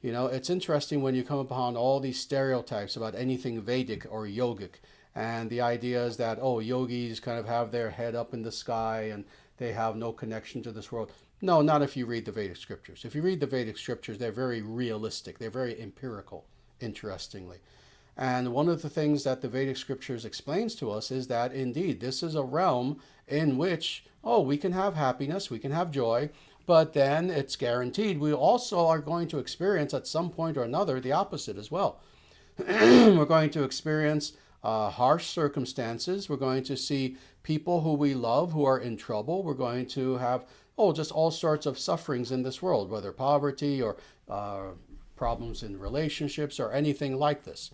You know, it's interesting when you come upon all these stereotypes about anything Vedic or yogic, and the idea is that, yogis kind of have their head up in the sky and they have no connection to this world. No, not if you read the Vedic scriptures. If you read the Vedic scriptures, they're very realistic. They're very empirical, interestingly. And one of the things that the Vedic scriptures explains to us is that, indeed, this is a realm in which, we can have happiness, we can have joy, but then it's guaranteed we also are going to experience at some point or another the opposite as well. We're going to experience harsh circumstances. We're going to see people who we love who are in trouble. We're going to have, just all sorts of sufferings in this world, whether poverty or problems in relationships or anything like this.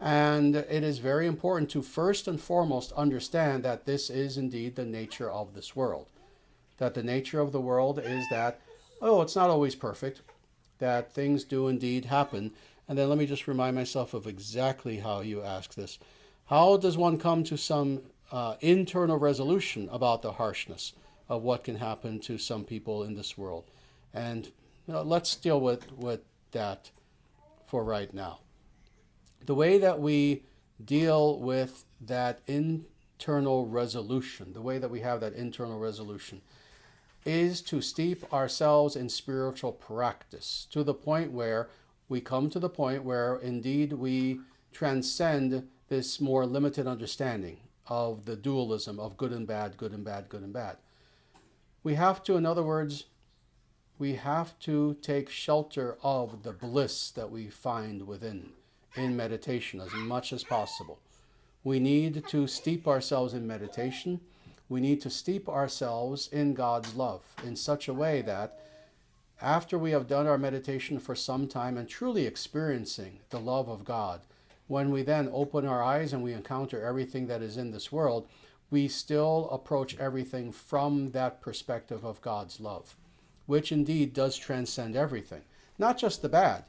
And it is very important to first and foremost understand that this is indeed the nature of this world. That the nature of the world is that, it's not always perfect, that things do indeed happen. And then let me just remind myself of exactly how you asked this. How does one come to some internal resolution about the harshness of what can happen to some people in this world? And let's deal with that for right now. The way that we deal with that internal resolution, the way that we have that internal resolution, is to steep ourselves in spiritual practice to the point where we come to the point where indeed we transcend this more limited understanding of the dualism of good and bad, good and bad, good and bad. We have to, in other words, we have to take shelter of the bliss that we find within in meditation as much as possible. We need to steep ourselves in meditation. We need to steep ourselves in God's love in such a way that after we have done our meditation for some time and truly experiencing the love of God, when we then open our eyes and we encounter everything that is in this world, we still approach everything from that perspective of God's love, which indeed does transcend everything. Not just the bad,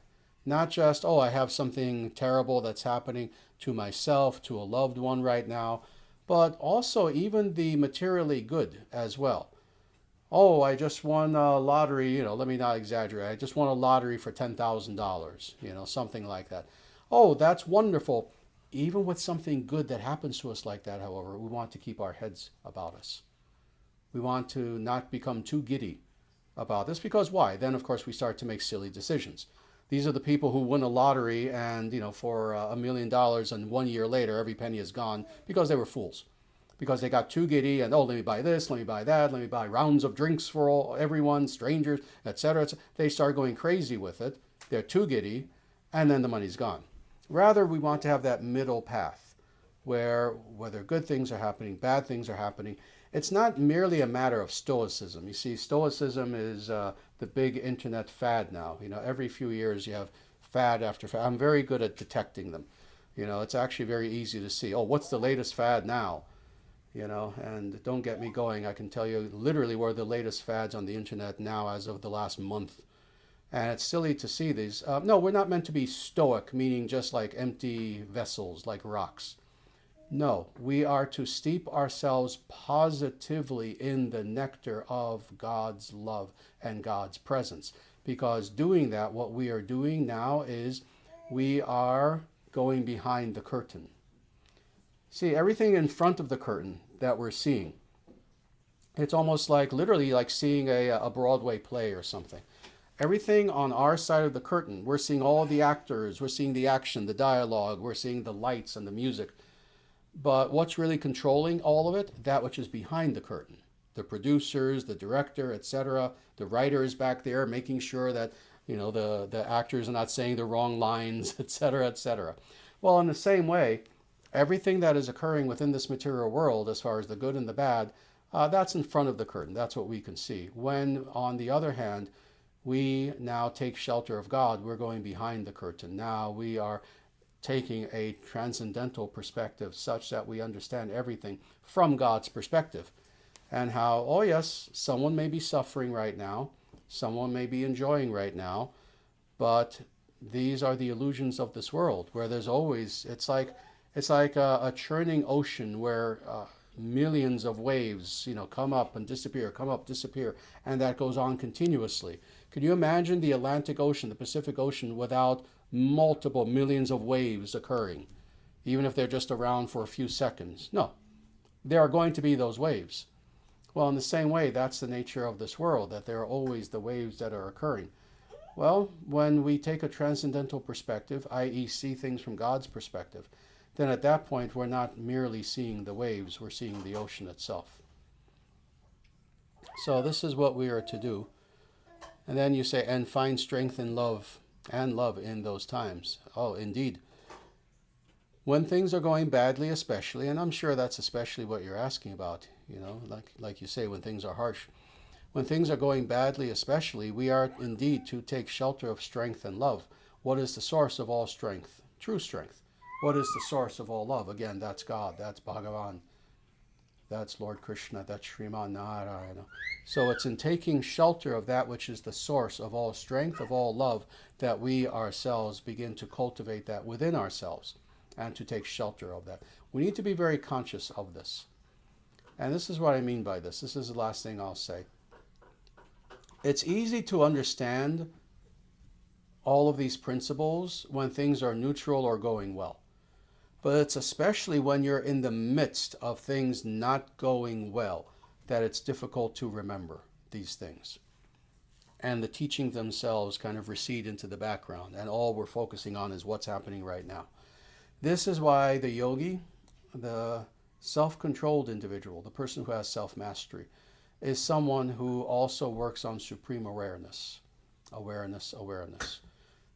not just, oh, I have something terrible that's happening to myself, to a loved one right now, but also even the materially good as well. Oh, I just won a lottery, let me not exaggerate. I just won a lottery for $10,000, something like that. Oh, that's wonderful. Even with something good that happens to us like that, however, we want to keep our heads about us. We want to not become too giddy about this, because why? Then, of course, we start to make silly decisions. These are the people who win a lottery and, for $1 million, and 1 year later, every penny is gone because they were fools. Because they got too giddy and, let me buy this, let me buy that, let me buy rounds of drinks for everyone, strangers, etc. They start going crazy with it. They're too giddy, and then the money's gone. Rather, we want to have that middle path where whether good things are happening, bad things are happening, it's not merely a matter of stoicism. You see, stoicism is the big internet fad now. Every few years you have fad after fad. I'm very good at detecting them. It's actually very easy to see, what's the latest fad now? And don't get me going. I can tell you literally where the latest fads on the internet now as of the last month. And it's silly to see these. No, we're not meant to be stoic, meaning just like empty vessels, like rocks. No, we are to steep ourselves positively in the nectar of God's love and God's presence. Because doing that, what we are doing now is we are going behind the curtain. See, everything in front of the curtain that we're seeing, it's almost like literally like seeing a Broadway play or something. Everything on our side of the curtain, we're seeing all the actors, we're seeing the action, the dialogue, we're seeing the lights and the music. But what's really controlling all of it? That which is behind the curtain. The producers, the director, etc. The writer is back there making sure that the actors are not saying the wrong lines, etc., etc. Well, in the same way, everything that is occurring within this material world, as far as the good and the bad, that's in front of the curtain. That's what we can see. When, on the other hand, we now take shelter of God, we're going behind the curtain. Now we are taking a transcendental perspective such that we understand everything from God's perspective. And how, oh yes, someone may be suffering right now, someone may be enjoying right now, but these are the illusions of this world, where there's always, it's like a churning ocean where millions of waves, come up and disappear, come up, disappear, and that goes on continuously. Could you imagine the Atlantic Ocean, the Pacific Ocean, without multiple millions of waves occurring, even if they're just around for a few seconds? No, there are going to be those waves. Well, in the same way, that's the nature of this world, that there are always the waves that are occurring. Well, when we take a transcendental perspective, i.e. see things from God's perspective, then at that point we're not merely seeing the waves, we're seeing the ocean itself. So this is what we are to do. And then you say, and find strength in love, and love in those times. Oh, indeed. When things are going badly especially, and I'm sure that's especially what you're asking about, like you say, when things are harsh. When things are going badly especially, we are indeed to take shelter of strength and love. What is the source of all strength? True strength. What is the source of all love? Again, that's God, that's Bhagavan, that's Lord Krishna, that's Sriman Narayana. So it's in taking shelter of that which is the source of all strength, of all love, that we ourselves begin to cultivate that within ourselves. and to take shelter of that. We need to be very conscious of this. And this is what I mean by this. This is the last thing I'll say. It's easy to understand all of these principles when things are neutral or going well. But it's especially when you're in the midst of things not going well that it's difficult to remember these things. And the teachings themselves kind of recede into the background, and all we're focusing on is what's happening right now. This is why the yogi, the self-controlled individual, the person who has self-mastery, is someone who also works on supreme awareness,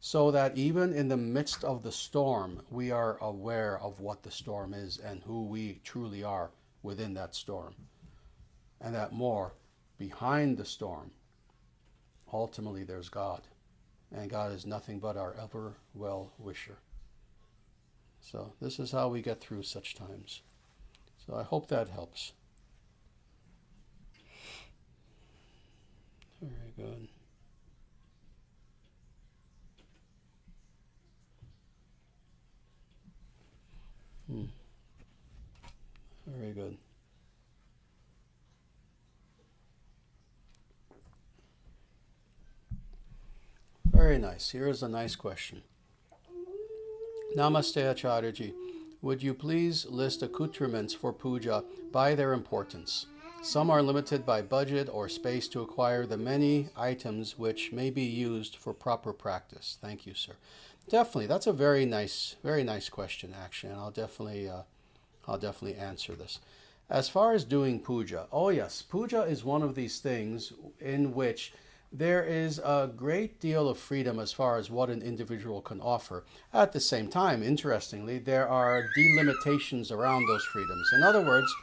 so that even in the midst of the storm, we are aware of what the storm is and who we truly are within that storm. And that more, behind the storm, ultimately there's God. And God is nothing but our ever well-wisher. So this is how we get through such times. So I hope that helps. Very good. Very good. Very nice. Here is a nice question. Namaste Acharyaji. Would you please list accoutrements for puja by their importance? Some are limited by budget or space to acquire the many items which may be used for proper practice. Thank you, sir. Definitely, that's a very nice question, actually, and I'll definitely answer this. As far as doing puja, oh yes, puja is one of these things in which there is a great deal of freedom as far as what an individual can offer. At the same time, interestingly, there are delimitations around those freedoms. In other words,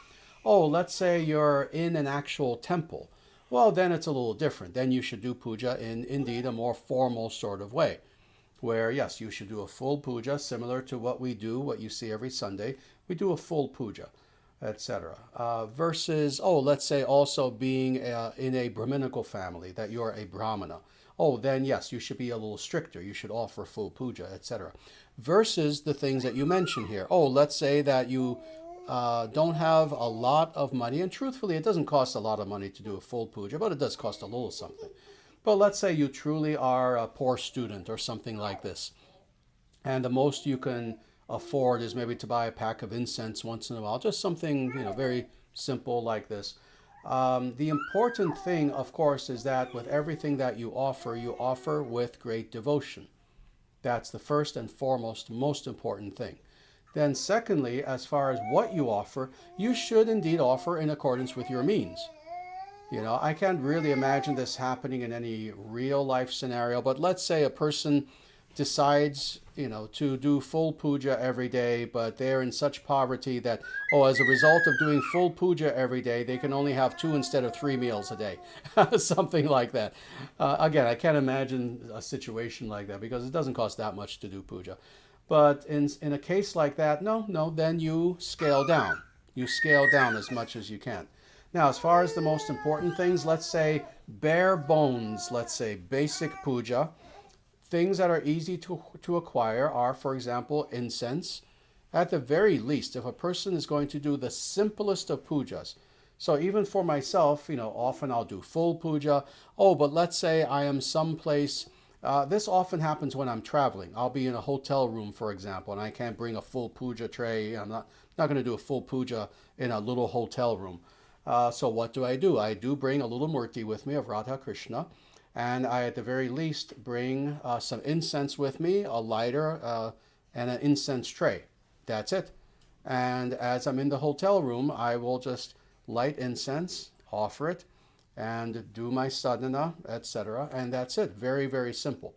let's say you're in an actual temple. Well, then it's a little different. Then you should do puja in indeed a more formal sort of way, where yes, you should do a full puja similar to what we do, what you see every Sunday. We do a full puja, etc. Versus, let's say also being in a Brahminical family, that you're a Brahmana. Then yes, you should be a little stricter. You should offer full puja, etc. Versus the things that you mention here. Let's say that you don't have a lot of money, and truthfully, it doesn't cost a lot of money to do a full puja, but it does cost a little something. But let's say you truly are a poor student or something like this, and the most you can afford is maybe to buy a pack of incense once in a while, just something very simple like this. The important thing, of course, is that with everything that you offer with great devotion. That's the first and foremost, most important thing. Then secondly, as far as what you offer, you should indeed offer in accordance with your means. I can't really imagine this happening in any real life scenario, but let's say a person decides, to do full puja every day, but they're in such poverty that, as a result of doing full puja every day, they can only have 2 instead of 3 meals a day. Something like that. Again, I can't imagine a situation like that because it doesn't cost that much to do puja. But in a case like that, no, then you scale down. You scale down as much as you can. Now, as far as the most important things, let's say bare bones, let's say basic puja, things that are easy to acquire are, for example, incense. At the very least, if a person is going to do the simplest of pujas, so even for myself, often I'll do full puja. But let's say I am someplace. This often happens when I'm traveling. I'll be in a hotel room, for example, and I can't bring a full puja tray. I'm not going to do a full puja in a little hotel room. So what do? I do bring a little murti with me of Radha Krishna, and I at the very least bring some incense with me, a lighter, and an incense tray. That's it. And as I'm in the hotel room, I will just light incense, offer it, and do my sadhana, etc. And that's it. Very, very simple.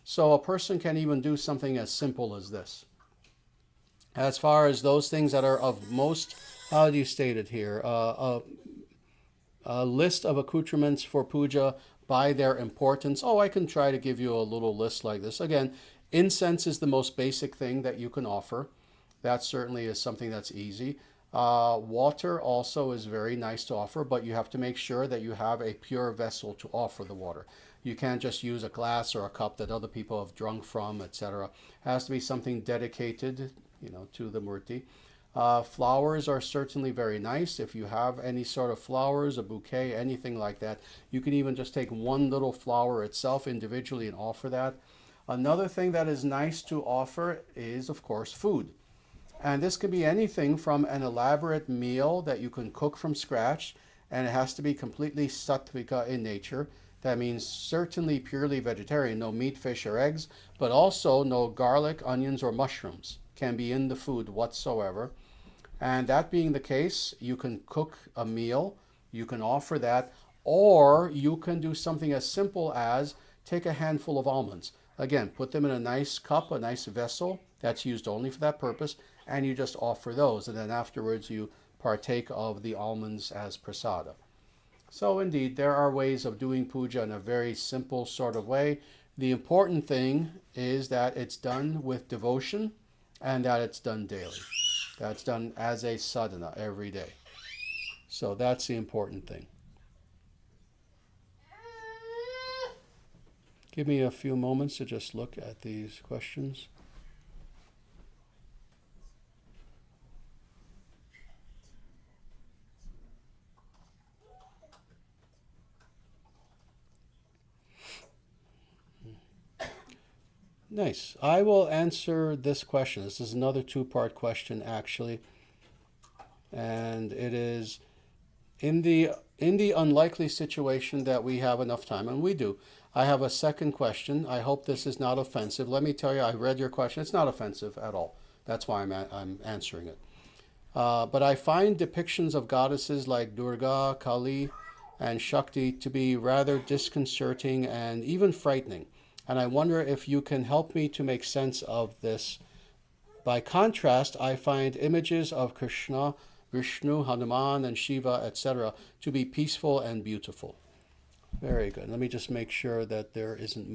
So a person can even do something as simple as this. As far as those things that are of most, how do you state it here? A list of accoutrements for puja by their importance. I can try to give you a little list like this. Again, incense is the most basic thing that you can offer. That certainly is something that's easy. Water also is very nice to offer, but you have to make sure that you have a pure vessel to offer the water. You can't just use a glass or a cup that other people have drunk from, etc. It has to be something dedicated to the murti. Flowers are certainly very nice. If you have any sort of flowers, a bouquet, anything like that, you can even just take one little flower itself individually and offer that. Another thing that is nice to offer is, of course, food. And this can be anything from an elaborate meal that you can cook from scratch, and it has to be completely sattvika in nature. That means certainly purely vegetarian, no meat, fish, or eggs, but also no garlic, onions, or mushrooms can be in the food whatsoever. And that being the case, you can cook a meal, you can offer that, or you can do something as simple as take a handful of almonds. Again, put them in a nice cup, a nice vessel that's used only for that purpose, and you just offer those. And then afterwards you partake of the almonds as prasada. So indeed, there are ways of doing puja in a very simple sort of way. The important thing is that it's done with devotion and that it's done daily. That's done as a sadhana every day. So that's the important thing. Give me a few moments to just look at these questions. Nice. I will answer this question. This is another two-part question, actually. And it is, in the unlikely situation that we have enough time, and we do, I have a second question. I hope this is not offensive. Let me tell you, I read your question. It's not offensive at all. That's why I'm answering it. But I find depictions of goddesses like Durga, Kali, and Shakti to be rather disconcerting and even frightening. And I wonder if you can help me to make sense of this. By contrast, I find images of Krishna, Vishnu, Hanuman, and Shiva, etc., to be peaceful and beautiful. Very good. Let me just make sure that there isn't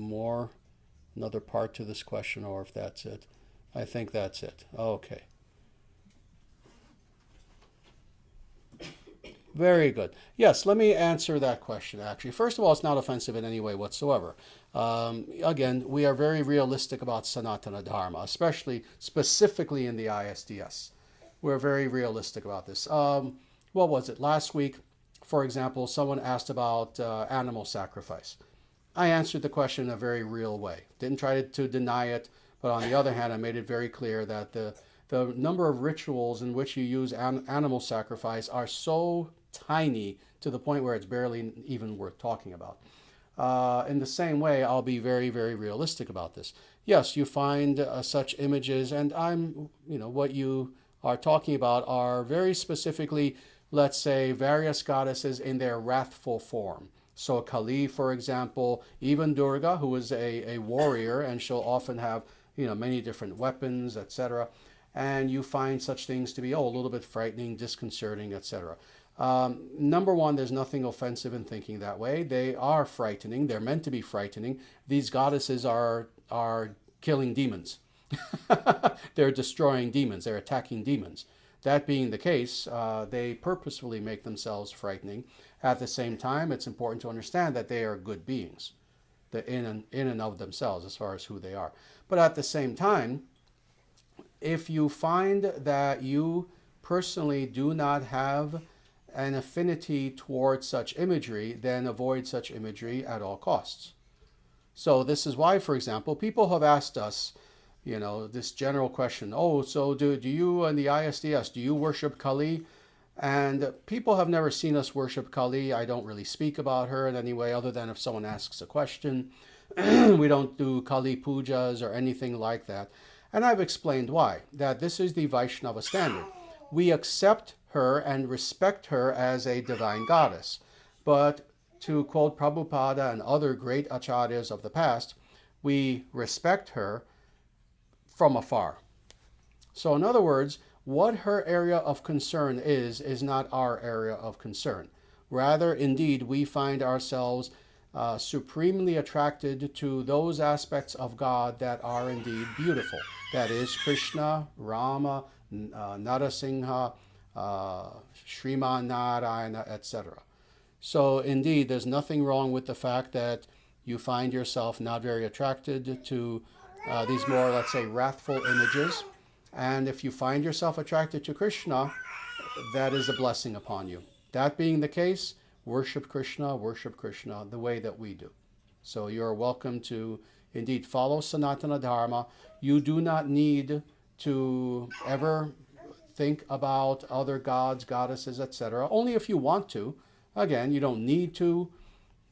another part to this question, or if that's it. I think that's it. Okay. Very good. Yes, let me answer that question, actually. First of all, it's not offensive in any way whatsoever. Again, we are very realistic about Sanatana Dharma, specifically in the ISDS. We're very realistic about this. What was it? Last week, for example, someone asked about animal sacrifice. I answered the question in a very real way. Didn't try to deny it, but on the other hand, I made it very clear that the number of rituals in which you use animal sacrifice are so tiny to the point where it's barely even worth talking about. In the same way, I'll be very, very realistic about this. Yes, you find such images, and what you are talking about are very specifically, let's say, various goddesses in their wrathful form. So Kali, for example, even Durga, who is a warrior, and she'll often have many different weapons, etc. And you find such things to be a little bit frightening, disconcerting, etc. Number one, there's nothing offensive in thinking that way. They are frightening. They're meant to be frightening. These goddesses are killing demons. They're destroying demons. They're attacking demons. That being the case, they purposefully make themselves frightening. At the same time, it's important to understand that they are good beings, in and of themselves, as far as who they are. But at the same time, if you find that you personally do not have an affinity towards such imagery, then avoid such imagery at all costs. So this is why, for example, people have asked us, this general question, so do you in the ISDS, do you worship Kali? And people have never seen us worship Kali. I don't really speak about her in any way other than if someone asks a question. We don't do Kali pujas or anything like that. And I've explained why, that this is the Vaishnava standard. We accept her and respect her as a divine goddess. But to quote Prabhupada and other great acharyas of the past, we respect her from afar. So in other words, what her area of concern is not our area of concern. Rather, indeed, we find ourselves supremely attracted to those aspects of God that are indeed beautiful. That is Krishna, Rama, Narasingha, Sriman Narayana, etc. So indeed, there's nothing wrong with the fact that you find yourself not very attracted to these more, let's say, wrathful images. And if you find yourself attracted to Krishna, that is a blessing upon you. That being the case, worship Krishna the way that we do. So you're welcome to indeed follow Sanatana Dharma. You do not need to ever think about other gods, goddesses, etc. Only if you want to. Again, you don't need to,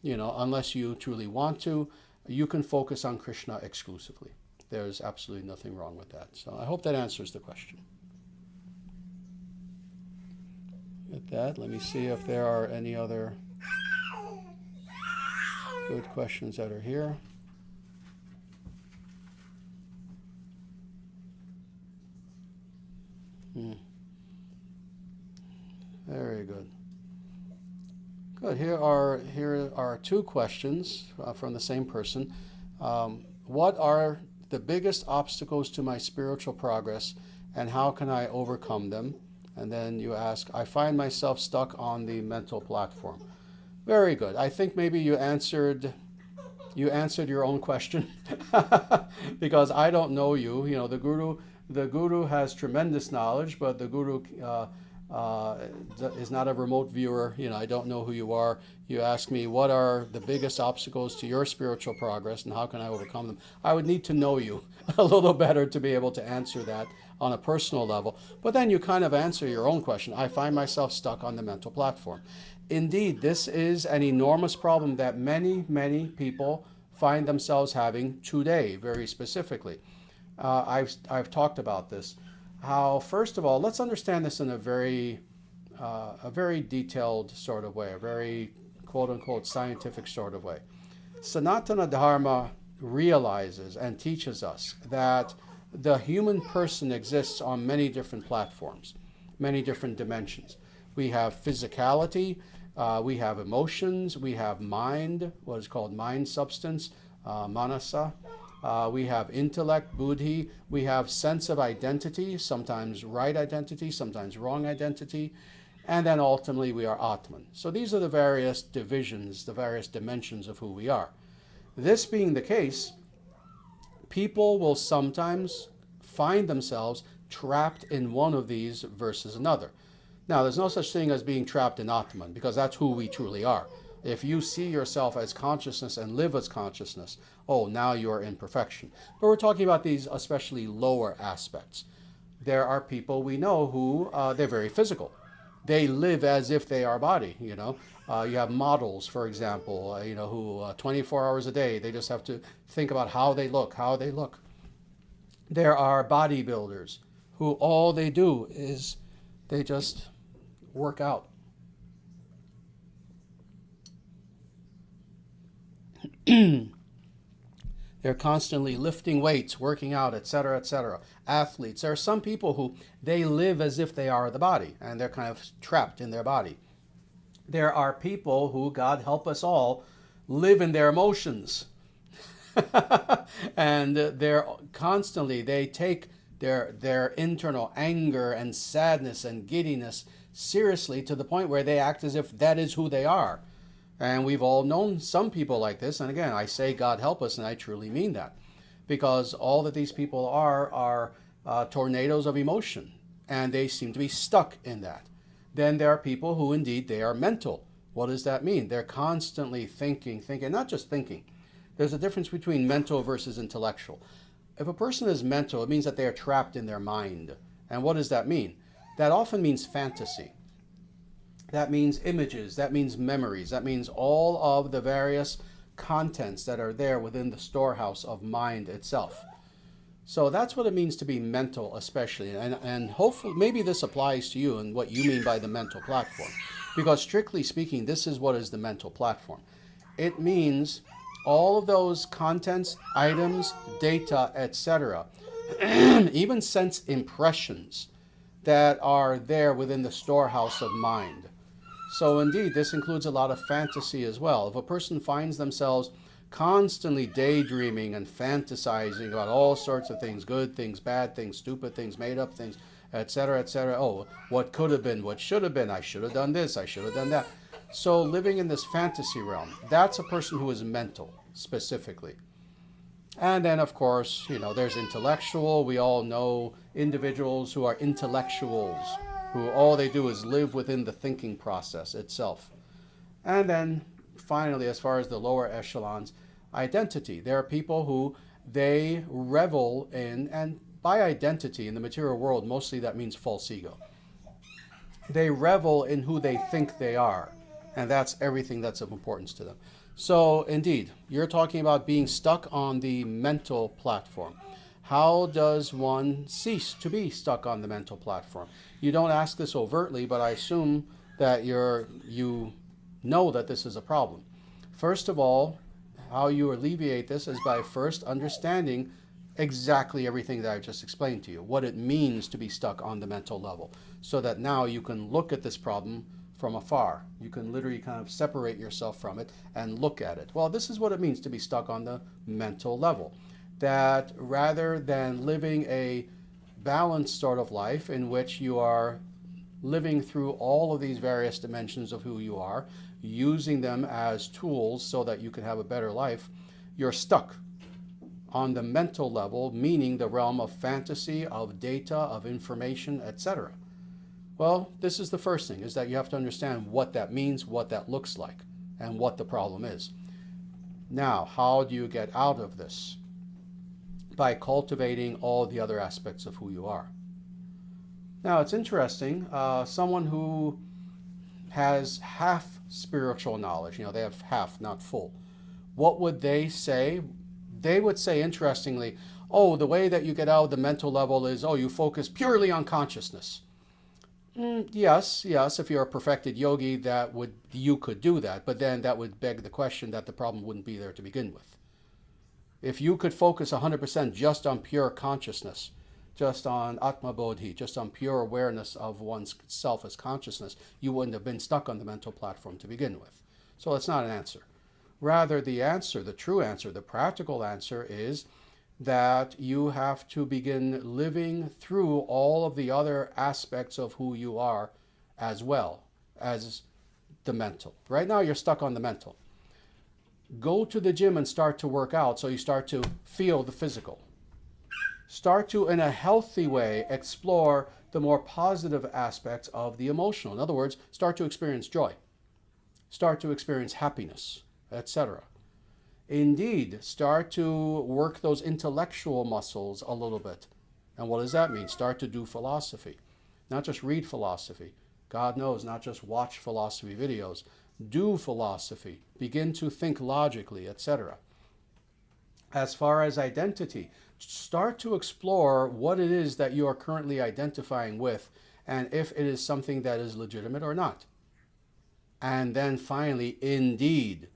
unless you truly want to. You can focus on Krishna exclusively. There's absolutely nothing wrong with that. So I hope that answers the question. With that, let me see if there are any other good questions that are here. Very good. Good. Here are two questions from the same person. What are the biggest obstacles to my spiritual progress, and how can I overcome them? And then you ask, I find myself stuck on the mental platform. Very good. I think maybe you answered your own question because I don't know you. The guru has tremendous knowledge, but the guru is not a remote viewer. I don't know who you are. You ask me, what are the biggest obstacles to your spiritual progress and how can I overcome them? I would need to know you a little better to be able to answer that on a personal level. But then you kind of answer your own question. I find myself stuck on the mental platform. Indeed, this is an enormous problem that many, many people find themselves having today, very specifically. I've talked about this. How, first of all, let's understand this in a very detailed sort of way, a very quote-unquote scientific sort of way. Sanatana Dharma realizes and teaches us that the human person exists on many different platforms, many different dimensions. We have physicality, we have emotions, we have mind, what is called mind substance, manasa. We have intellect, buddhi. We have sense of identity, sometimes right identity, sometimes wrong identity. And then ultimately we are Atman. So these are the various divisions, the various dimensions of who we are. This being the case, people will sometimes find themselves trapped in one of these versus another. Now, there's no such thing as being trapped in Atman, because that's who we truly are. If you see yourself as consciousness and live as consciousness, now you're in perfection. But we're talking about these especially lower aspects. There are people we know who, they're very physical. They live as if they are body, You have models, for example, who 24 hours a day, they just have to think about how they look. There are bodybuilders who all they do is they just work out. They're constantly lifting weights, working out, etc., etc. Athletes. There are some people who they live as if they are the body, and they're kind of trapped in their body. There are people who, God help us all, live in their emotions. And they take their internal anger and sadness and giddiness seriously to the point where they act as if that is who they are. And we've all known some people like this. And again, I say God help us, and I truly mean that. Because all that these people are tornadoes of emotion. And they seem to be stuck in that. Then there are people who indeed, they are mental. What does that mean? They're constantly thinking, not just thinking. There's a difference between mental versus intellectual. If a person is mental, it means that they are trapped in their mind. And what does that mean? That often means fantasy. That means images, that means memories, that means all of the various contents that are there within the storehouse of mind itself. So that's what it means to be mental, especially. And hopefully, maybe this applies to you and what you mean by the mental platform. Because strictly speaking, this is what is the mental platform. It means all of those contents, items, data, etc., even sense impressions that are there within the storehouse of mind. So indeed, this includes a lot of fantasy as well. If a person finds themselves constantly daydreaming and fantasizing about all sorts of things, good things, bad things, stupid things, made up things, etc., etc. What could have been, what should have been, I should have done this, I should have done that. So living in this fantasy realm, that's a person who is mental, specifically. And then, of course, there's intellectual. We all know individuals who are intellectuals, who all they do is live within the thinking process itself. And then, finally, as far as the lower echelons, identity. There are people who they revel in, and by identity in the material world, mostly that means false ego. They revel in who they think they are, and that's everything that's of importance to them. So, indeed, you're talking about being stuck on the mental platform. How does one cease to be stuck on the mental platform? You don't ask this overtly, but I assume that you know that this is a problem. First of all, how you alleviate this is by first understanding exactly everything that I just explained to you, what it means to be stuck on the mental level, so that now you can look at this problem from afar. You can literally kind of separate yourself from it and look at it. Well, this is what it means to be stuck on the mental level. That rather than living a balanced sort of life in which you are living through all of these various dimensions of who you are, using them as tools so that you can have a better life, you're stuck on the mental level, meaning the realm of fantasy, of data, of information, etc. Well, this is the first thing, is that you have to understand what that means, what that looks like, and what the problem is. Now, how do you get out of this? By cultivating all the other aspects of who you are. Now, it's interesting, someone who has half spiritual knowledge, they have half, not full. What would they say? They would say, interestingly, oh, the way that you get out of the mental level is, you focus purely on consciousness. Yes, if you're a perfected yogi, you could do that, but then that would beg the question that the problem wouldn't be there to begin with. If you could focus 100% just on pure consciousness, just on Atma Bodhi, just on pure awareness of one's self as consciousness, you wouldn't have been stuck on the mental platform to begin with. So that's not an answer. Rather, the answer, the true answer, the practical answer is that you have to begin living through all of the other aspects of who you are as well as the mental. Right now, you're stuck on the mental. Go to the gym and start to work out so you start to feel the physical. Start to, in a healthy way, explore the more positive aspects of the emotional. In other words, start to experience joy. Start to experience happiness, etc. Indeed, start to work those intellectual muscles a little bit. And what does that mean? Start to do philosophy. Not just read philosophy. God knows, not just watch philosophy videos. Do philosophy. Begin to think logically, etc. As far as identity, start to explore what it is that you are currently identifying with, and if it is something that is legitimate or not. And then finally, indeed,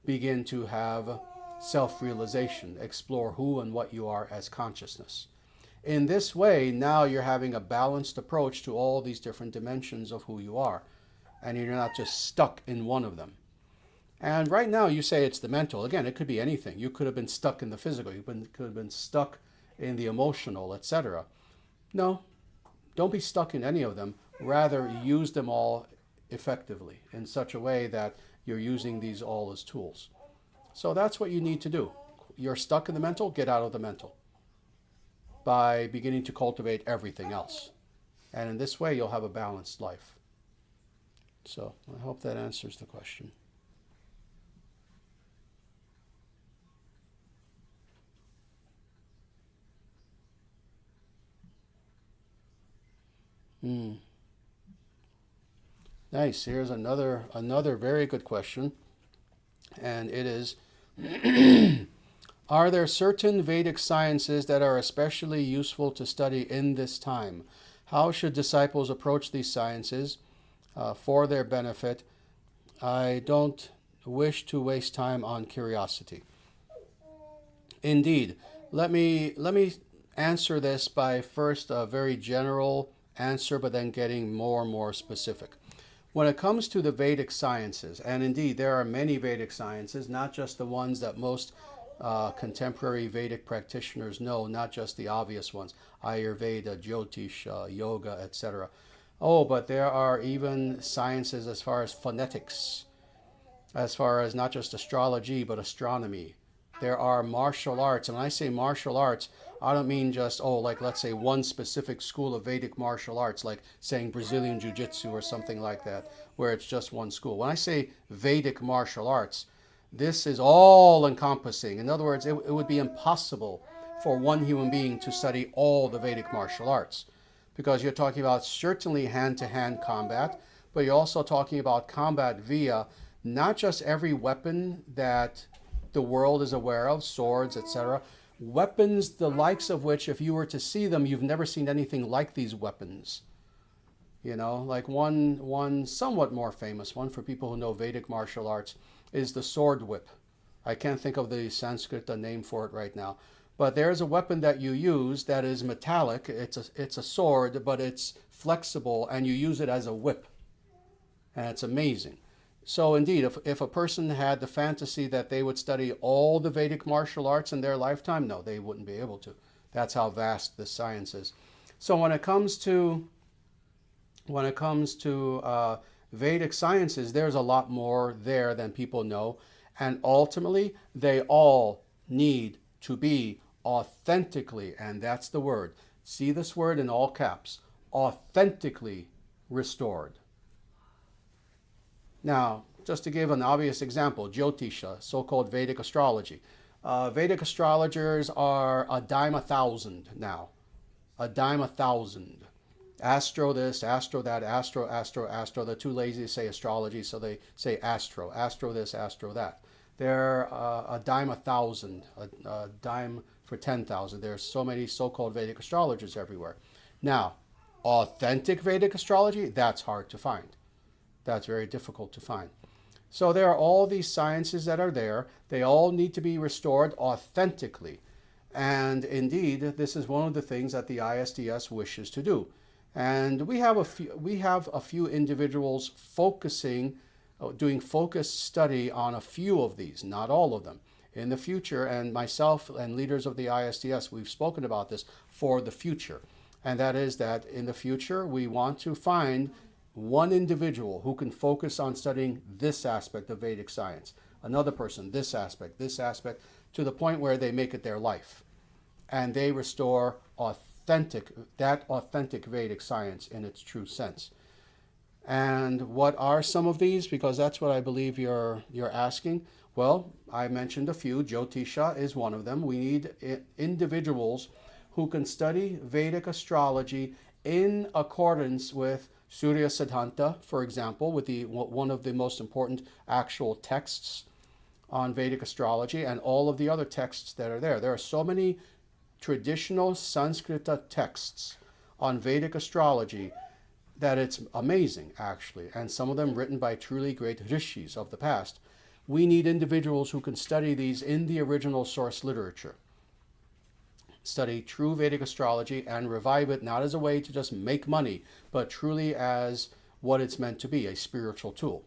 begin to have self-realization, explore who and what you are as consciousness. In this way, now you're having a balanced approach to all these different dimensions of who you are, and you're not just stuck in one of them. And right now you say it's the mental. Again, it could be anything. You could have been stuck in the physical. You could have been stuck in the emotional, etc. No, don't be stuck in any of them. Rather, use them all effectively in such a way that you're using these all as tools. So that's what you need to do. You're stuck in the mental, get out of the mental by beginning to cultivate everything else. And in this way, you'll have a balanced life. So I hope that answers the question. Nice. Here's another very good question. And it is, are there certain Vedic sciences that are especially useful to study in this time? How should disciples approach these sciences for their benefit? I don't wish to waste time on curiosity. Indeed. Let me answer this by first a very general answer, but then getting more and more specific. When it comes to the Vedic sciences, and indeed there are many Vedic sciences, not just the ones that most contemporary Vedic practitioners know, not just the obvious ones, Ayurveda, Jyotish, Yoga, etc. Oh, but there are even sciences as far as phonetics, as far as not just astrology, but astronomy, there are martial arts. And when I say martial arts, I don't mean just, like let's say one specific school of Vedic martial arts, like saying Brazilian Jiu-Jitsu or something like that, where it's just one school. When I say Vedic martial arts, this is all encompassing. In other words, it would be impossible for one human being to study all the Vedic martial arts, because you're talking about certainly hand-to-hand combat, but you're also talking about combat via not just every weapon that the world is aware of, swords, etc., weapons the likes of which, if you were to see them, you've never seen anything like these weapons. Like one somewhat more famous one for people who know Vedic martial arts is the sword whip. I can't think of the Sanskrit name for it right now. But there's a weapon that you use that is metallic. It's a sword, but it's flexible, and you use it as a whip. And it's amazing. So indeed, if a person had the fantasy that they would study all the Vedic martial arts in their lifetime, no, they wouldn't be able to. That's how vast this science is. So when it comes to Vedic sciences, there's a lot more there than people know. And ultimately, they all need to be authentically, and that's the word. See this word in all caps, authentically restored. Now, just to give an obvious example, Jyotisha, so-called Vedic astrology. Vedic astrologers are a dime a thousand now. A dime a thousand. Astro this, astro that, astro. They're too lazy to say astrology, so they say astro. Astro this, astro that. They're a dime a thousand, a dime for 10,000. There's so many so-called Vedic astrologers everywhere. Now, authentic Vedic astrology, that's hard to find. That's very difficult to find. So there are all these sciences that are there. They all need to be restored authentically. And indeed, this is one of the things that the ISDS wishes to do. And we have a few individuals doing focused study on a few of these, not all of them. In the future, and myself and leaders of the ISDS, we've spoken about this for the future. And that is that in the future, we want to find one individual who can focus on studying this aspect of Vedic science, another person, this aspect, to the point where they make it their life. And they restore authentic Vedic science in its true sense. And what are some of these? Because that's what I believe you're asking. Well, I mentioned a few. Jyotisha is one of them. We need individuals who can study Vedic astrology in accordance with Surya Siddhanta, for example, with one of the most important actual texts on Vedic astrology, and all of the other texts that are there. There are so many traditional Sanskrit texts on Vedic astrology that it's amazing, actually, and some of them written by truly great rishis of the past. We need individuals who can study these in the original source literature, study true Vedic astrology, and revive it not as a way to just make money, but truly as what it's meant to be, a spiritual tool.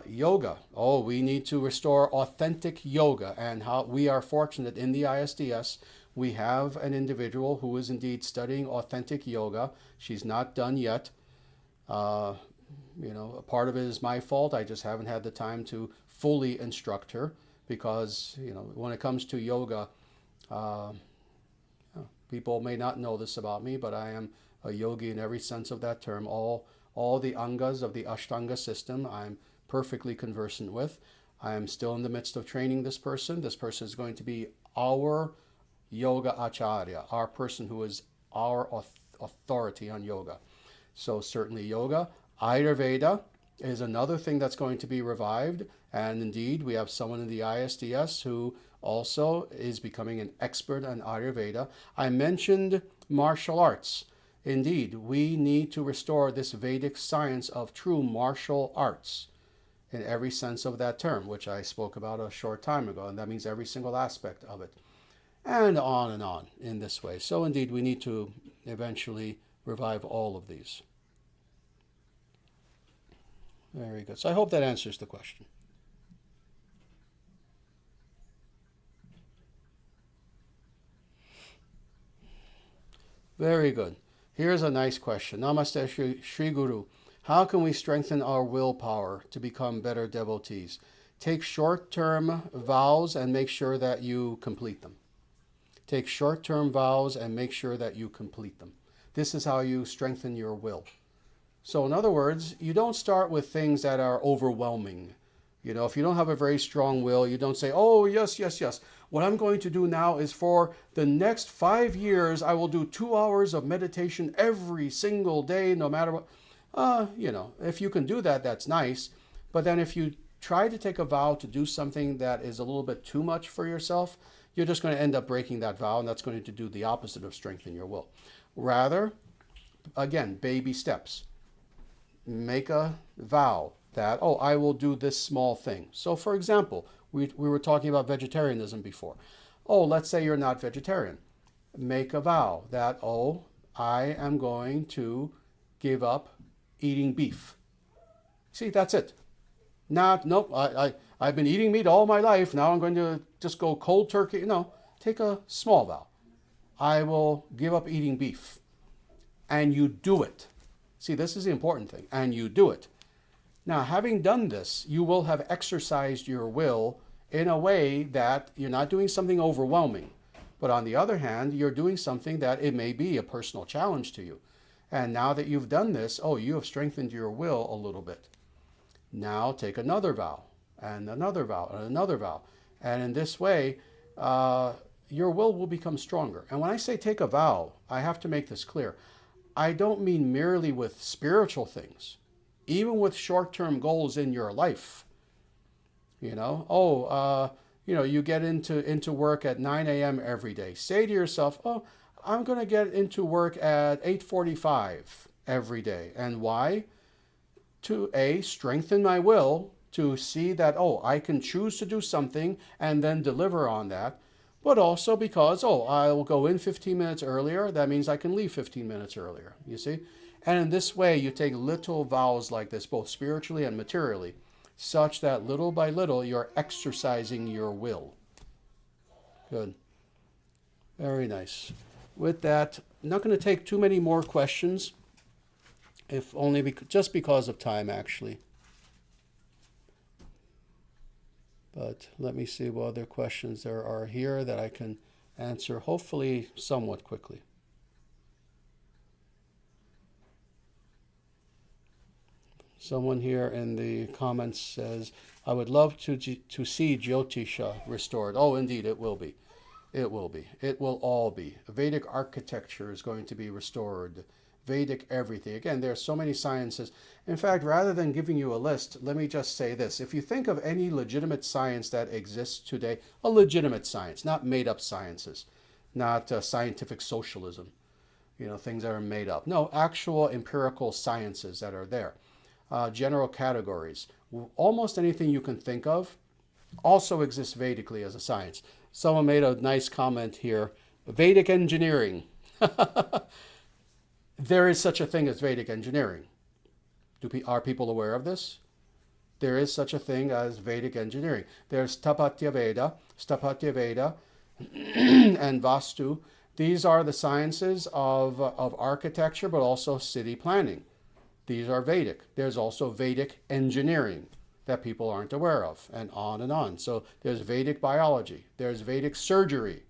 Yoga. We need to restore authentic yoga, and how we are fortunate in the ISDS. We have an individual who is indeed studying authentic yoga. She's not done yet. A part of it is my fault. I just haven't had the time to fully instruct her, because when it comes to yoga, people may not know this about me, but I am a yogi in every sense of that term. All the angas of the Ashtanga system I'm perfectly conversant with. I am still in the midst of training this person. This person is going to be our yoga acharya, our person who is our authority on yoga. So certainly yoga. Ayurveda is another thing that's going to be revived. And indeed, we have someone in the ISDS who also is becoming an expert on Ayurveda. I mentioned martial arts. Indeed, we need to restore this Vedic science of true martial arts in every sense of that term, which I spoke about a short time ago, and that means every single aspect of it, and on in this way. So indeed, we need to eventually revive all of these. Very good. So I hope that answers the question. Very good. Here's a nice question. Namaste, Sri Guru. How can we strengthen our willpower to become better devotees? Take short-term vows and make sure that you complete them. Take short-term vows and make sure that you complete them. This is how you strengthen your will. So in other words, you don't start with things that are overwhelming. You know, if you don't have a very strong will, you don't say, oh, yes, yes, yes. What I'm going to do now is for the next 5 years, I will do 2 hours of meditation every single day, no matter what. You know, if you can do that, that's nice. But then if you try to take a vow to do something that is a little bit too much for yourself, you're just going to end up breaking that vow, and that's going to do the opposite of strengthen your will. Rather, again, baby steps. Make a vow that, oh, I will do this small thing. So for example, we were talking about vegetarianism before. Oh, let's say you're not vegetarian. Make a vow that, oh, I am going to give up eating beef. See, that's it. Nope, I've been eating meat all my life. Now I'm going to just go cold turkey. No, take a small vow. I will give up eating beef. And you do it. See, this is the important thing. And you do it. Now, having done this, you will have exercised your will in a way that you're not doing something overwhelming. But on the other hand, you're doing something that it may be a personal challenge to you. And now that you've done this, oh, you have strengthened your will a little bit. Now take another vow, and another vow, and another vow. And in this way, your will become stronger. And when I say take a vow, I have to make this clear. I don't mean merely with spiritual things, even with short-term goals in your life. You know, you get into work at 9 a.m. every day. Say to yourself, oh, I'm going to get into work at 8:45 every day. And why? To A, strengthen my will, to see that, oh, I can choose to do something and then deliver on that. But also because, oh, I will go in 15 minutes earlier. That means I can leave 15 minutes earlier, you see? And in this way, you take little vows like this, both spiritually and materially, such that little by little, you're exercising your will. Good. Very nice. With that, I'm not going to take too many more questions, if only just because of time, actually. But let me see what other questions there are here that I can answer, hopefully somewhat quickly. Someone here in the comments says, I would love to see Jyotisha restored. Oh, indeed, it will be. It will be. It will all be. Vedic architecture is going to be restored. Vedic everything. Again, there are so many sciences. In fact, rather than giving you a list, let me just say this. If you think of any legitimate science that exists today, a legitimate science, not made-up sciences, not scientific socialism, you know, things that are made up. No, actual empirical sciences that are there. General categories. Almost anything you can think of also exists Vedically as a science. Someone made a nice comment here. Vedic engineering. There is such a thing as Vedic engineering. Are people aware of this? There is such a thing as Vedic engineering. There's Sthapatya Veda, and Vastu. These are the sciences of architecture, but also city planning. These are Vedic. There's also Vedic engineering that people aren't aware of, and on and on. So there's Vedic biology. There's Vedic surgery,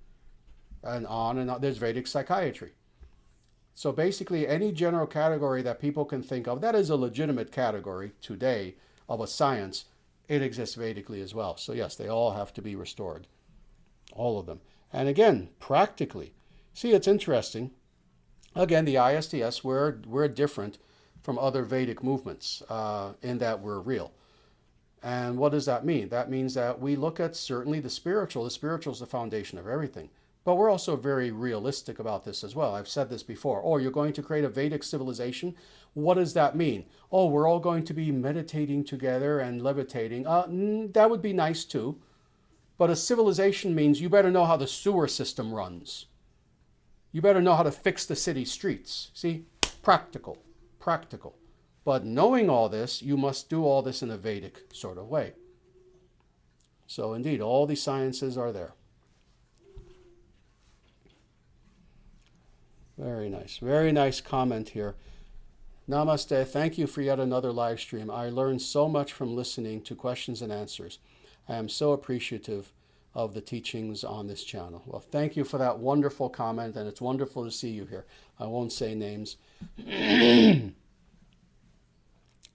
and on. There's Vedic psychiatry. So basically, any general category that people can think of, that is a legitimate category today of a science, it exists Vedically as well. So yes, they all have to be restored. All of them. And again, practically. See, it's interesting. Again, the ISDS, we're different from other Vedic movements in that we're real. And what does that mean? That means that we look at certainly the spiritual. The spiritual is the foundation of everything. But we're also very realistic about this as well. I've said this before. Oh, you're going to create a Vedic civilization? What does that mean? Oh, we're all going to be meditating together and levitating. That would be nice too. But a civilization means you better know how the sewer system runs. You better know how to fix the city streets. See? Practical. Practical. But knowing all this, you must do all this in a Vedic sort of way. So indeed, all these sciences are there. Very nice. Very nice comment here. Namaste. Thank you for yet another live stream. I learned so much from listening to questions and answers. I am so appreciative of the teachings on this channel. Well, thank you for that wonderful comment, and it's wonderful to see you here. I won't say names.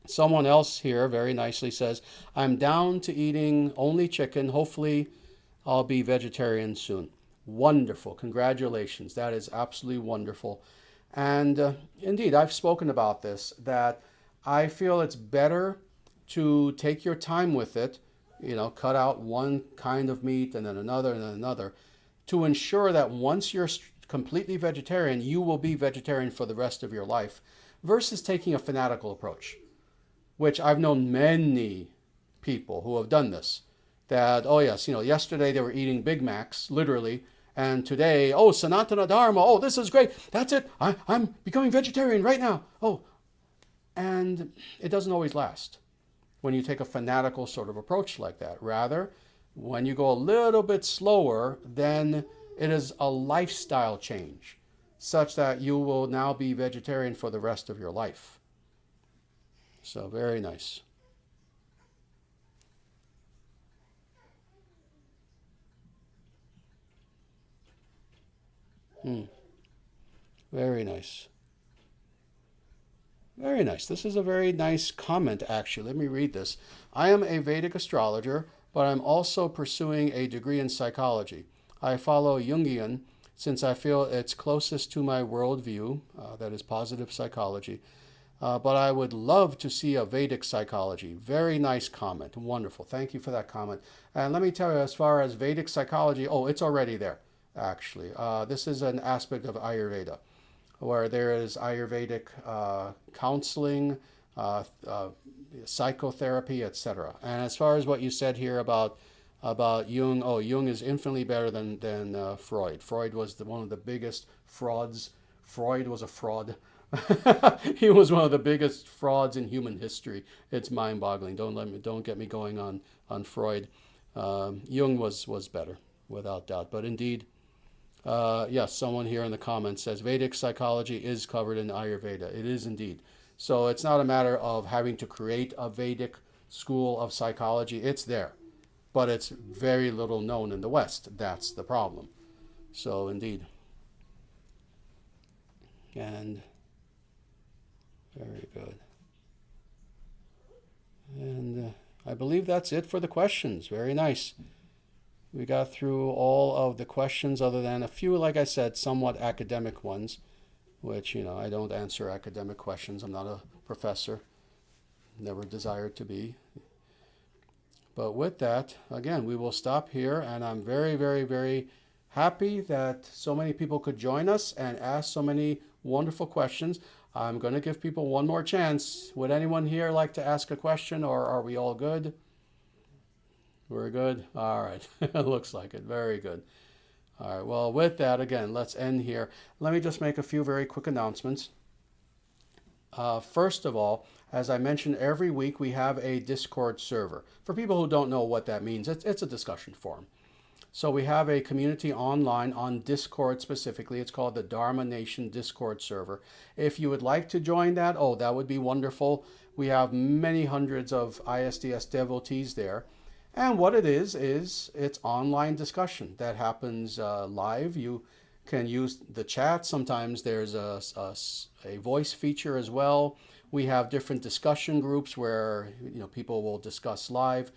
Someone else here very nicely says, I'm down to eating only chicken. Hopefully, I'll be vegetarian soon. Wonderful. Congratulations. That is absolutely wonderful. And indeed, I've spoken about this, that I feel it's better to take your time with it, cut out one kind of meat and then another, to ensure that once you're completely vegetarian, you will be vegetarian for the rest of your life, versus taking a fanatical approach, which I've known many people who have done this. That, oh yes, yesterday they were eating Big Macs, literally, and today, oh, Sanatana Dharma, oh, this is great, that's it, I'm becoming vegetarian right now. Oh, and it doesn't always last when you take a fanatical sort of approach like that. Rather, when you go a little bit slower, then it is a lifestyle change, such that you will now be vegetarian for the rest of your life. So, very nice. Very nice. Very nice. This is a very nice comment, actually. Let me read this. I am a Vedic astrologer, but I'm also pursuing a degree in psychology. I follow Jungian since I feel it's closest to my worldview, that is positive psychology. But I would love to see a Vedic psychology. Very nice comment. Wonderful. Thank you for that comment. And let me tell you, as far as Vedic psychology, oh, it's already there, actually. This is an aspect of Ayurveda, where there is Ayurvedic counseling, psychotherapy, etc. And as far as what you said here about Jung, oh, Jung is infinitely better than Freud. Freud was one of the biggest frauds. Freud was a fraud. He was one of the biggest frauds in human history. It's mind-boggling. Don't get me going on Freud. Jung was better, without doubt. But indeed, yes, someone here in the comments says Vedic psychology is covered in Ayurveda. It is indeed. So it's not a matter of having to create a Vedic school of psychology. It's there, but it's very little known in the West. That's the problem. So indeed. And very good. And I believe that's it for the questions. Very nice. We got through all of the questions other than a few, like I said, somewhat academic ones, which, I don't answer academic questions. I'm not a professor. Never desired to be. But with that, again, we will stop here. And I'm very, very, very happy that so many people could join us and ask so many wonderful questions. I'm going to give people one more chance. Would anyone here like to ask a question, or are we all good? We're good? All right. It looks like it. Very good. All right. Well, with that, again, let's end here. Let me just make a few very quick announcements. First of all, as I mentioned, every week we have a Discord server. For people who don't know what that means, it's a discussion forum. So we have a community online on Discord specifically. It's called the Dharma Nation Discord server. If you would like to join that, oh, that would be wonderful. We have many hundreds of ISDS devotees there. And what it is it's online discussion that happens live. You can use the chat. Sometimes there's a voice feature as well. We have different discussion groups where people will discuss live.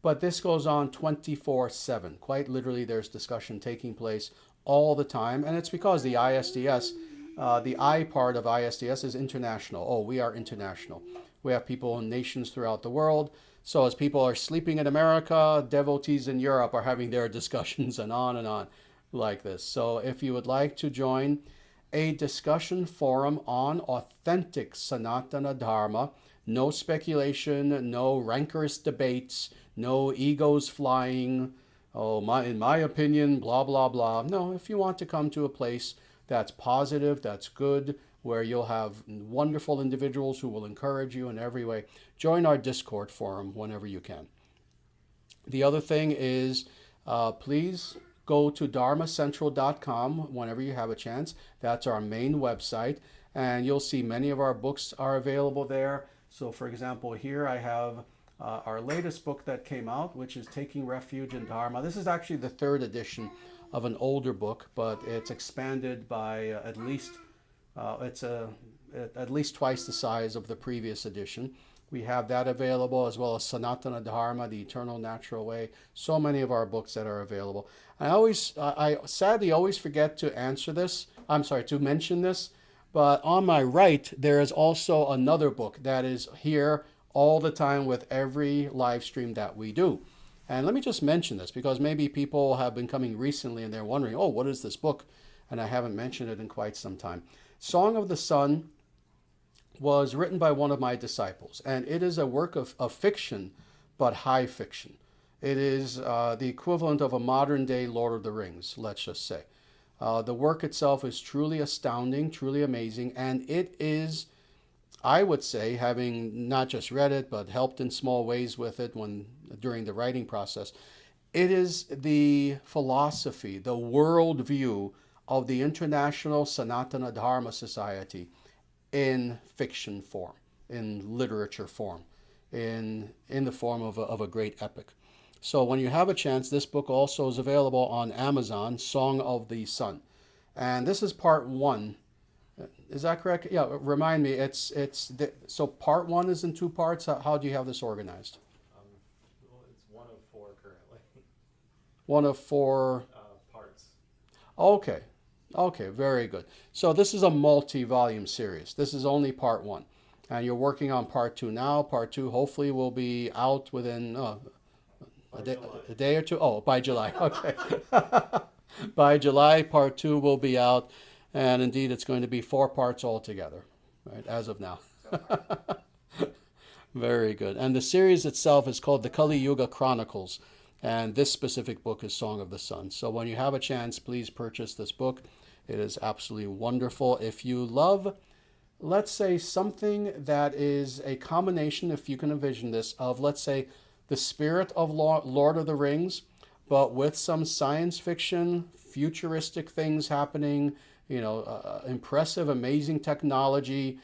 But this goes on 24/7. Quite literally, there's discussion taking place all the time. And it's because the ISDS, the I part of ISDS is international. Oh, we are international. We have people in nations throughout the world. So as people are sleeping in America, devotees in Europe are having their discussions and on like this. So if you would like to join a discussion forum on authentic Sanatana Dharma, no speculation, no rancorous debates, no egos flying, in my opinion, blah, blah, blah. No, if you want to come to a place that's positive, that's good, where you'll have wonderful individuals who will encourage you in every way, join our Discord forum whenever you can. The other thing is, please go to dharmacentral.com whenever you have a chance. That's our main website. and you'll see many of our books are available there. So for example, here I have our latest book that came out, which is Taking Refuge in Dharma. This is actually the third edition of an older book, but it's expanded by at least twice the size of the previous edition. We have that available, as well as Sanatana Dharma, the Eternal Natural Way. So many of our books that are available. I sadly always forget to mention this, but on my right, there is also another book that is here all the time with every live stream that we do. And let me just mention this, because maybe people have been coming recently and they're wondering, oh, what is this book? And I haven't mentioned it in quite some time. Song of the Sun was written by one of my disciples, and it is a work of fiction, but high fiction. It is the equivalent of a modern day Lord of the Rings, let's just say. The work itself is truly astounding, truly amazing, and it is, I would say, having not just read it, but helped in small ways with it during the writing process, it is the philosophy, the worldview of the International Sanatana Dharma Society in fiction form, in literature form, in the form of a great epic. So when you have a chance, this book also is available on Amazon, Song of the Sun. And this is part 1. Is that correct? Yeah, remind me, so part 1 is in 2 parts? How do you have this organized? Well, it's one of 4 currently. One of 4 parts. Okay. Okay, very good. So this is a multi-volume series. This is only part 1. And you're working on part 2 now. Part 2 hopefully will be out within a day or two. Oh, by July. Okay. By July, part 2 will be out. And indeed, it's going to be 4 parts altogether, right, as of now. Very good. And the series itself is called the Kali Yuga Chronicles. And this specific book is Song of the Sun. So when you have a chance, please purchase this book. It is absolutely wonderful. If you love, let's say, something that is a combination, if you can envision this, of, let's say, the spirit of Lord of the Rings, but with some science fiction, futuristic things happening, impressive, amazing technology,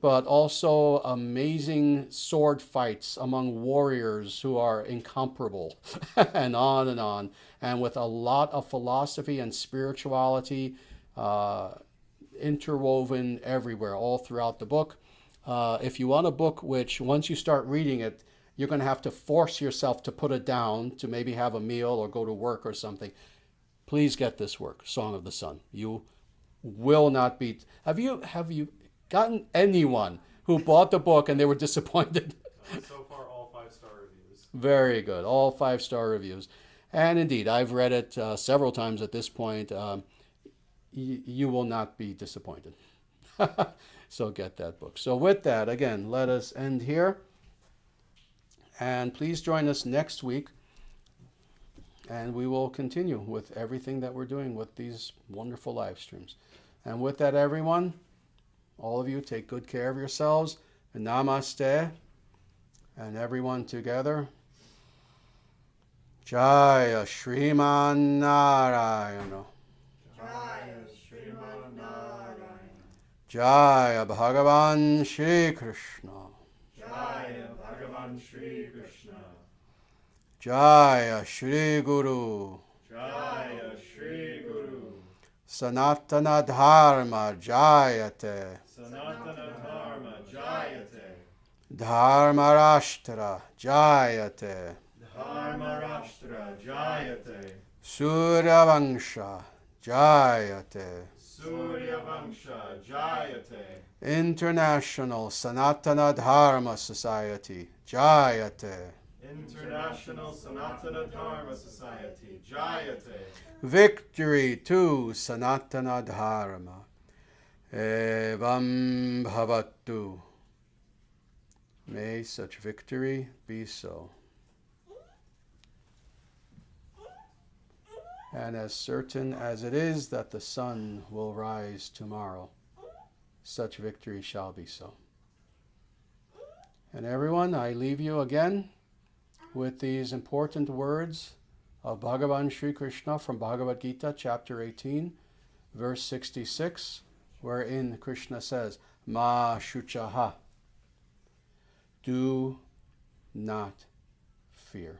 but also amazing sword fights among warriors who are incomparable, and on, and with a lot of philosophy and spirituality interwoven everywhere, all throughout the book. If you want a book which, once you start reading it, you're going to have to force yourself to put it down to maybe have a meal or go to work or something, please get this work, Song of the Sun. You will not be... Have you gotten anyone who bought the book and they were disappointed? So far, all 5-star reviews. Very good. All 5-star reviews. And indeed, I've read it several times at this point. You will not be disappointed. So get that book. So with that, again, let us end here. And please join us next week. And we will continue with everything that we're doing with these wonderful live streams. And with that, everyone, all of you, take good care of yourselves. And namaste. And everyone together. Jaya Shriman Narayana. Jaya Sriman Narayana. Jaya Bhagavan Shri Krishna. Jaya Bhagavan Shri Krishna. Jaya Shri Guru. Jaya Shri Guru. Sanatana Dharma Jayate. Sanatana Dharma Jayate. Dharma Rashtra Jayate. Dharma Rashtra Jayate. Surya Vangsha Jayate. Surya Vangsha Jayate. International Sanatana Dharma Society Jayate. International Sanatana Dharma Society Jayate. Victory to Sanatana Dharma. Evam Bhavatu. May such victory be so. And as certain as it is that the sun will rise tomorrow, such victory shall be so. And everyone, I leave you again with these important words of Bhagavan Sri Krishna from Bhagavad Gita, chapter 18, verse 66. wherein Krishna says, Ma Shuchaha, do not fear.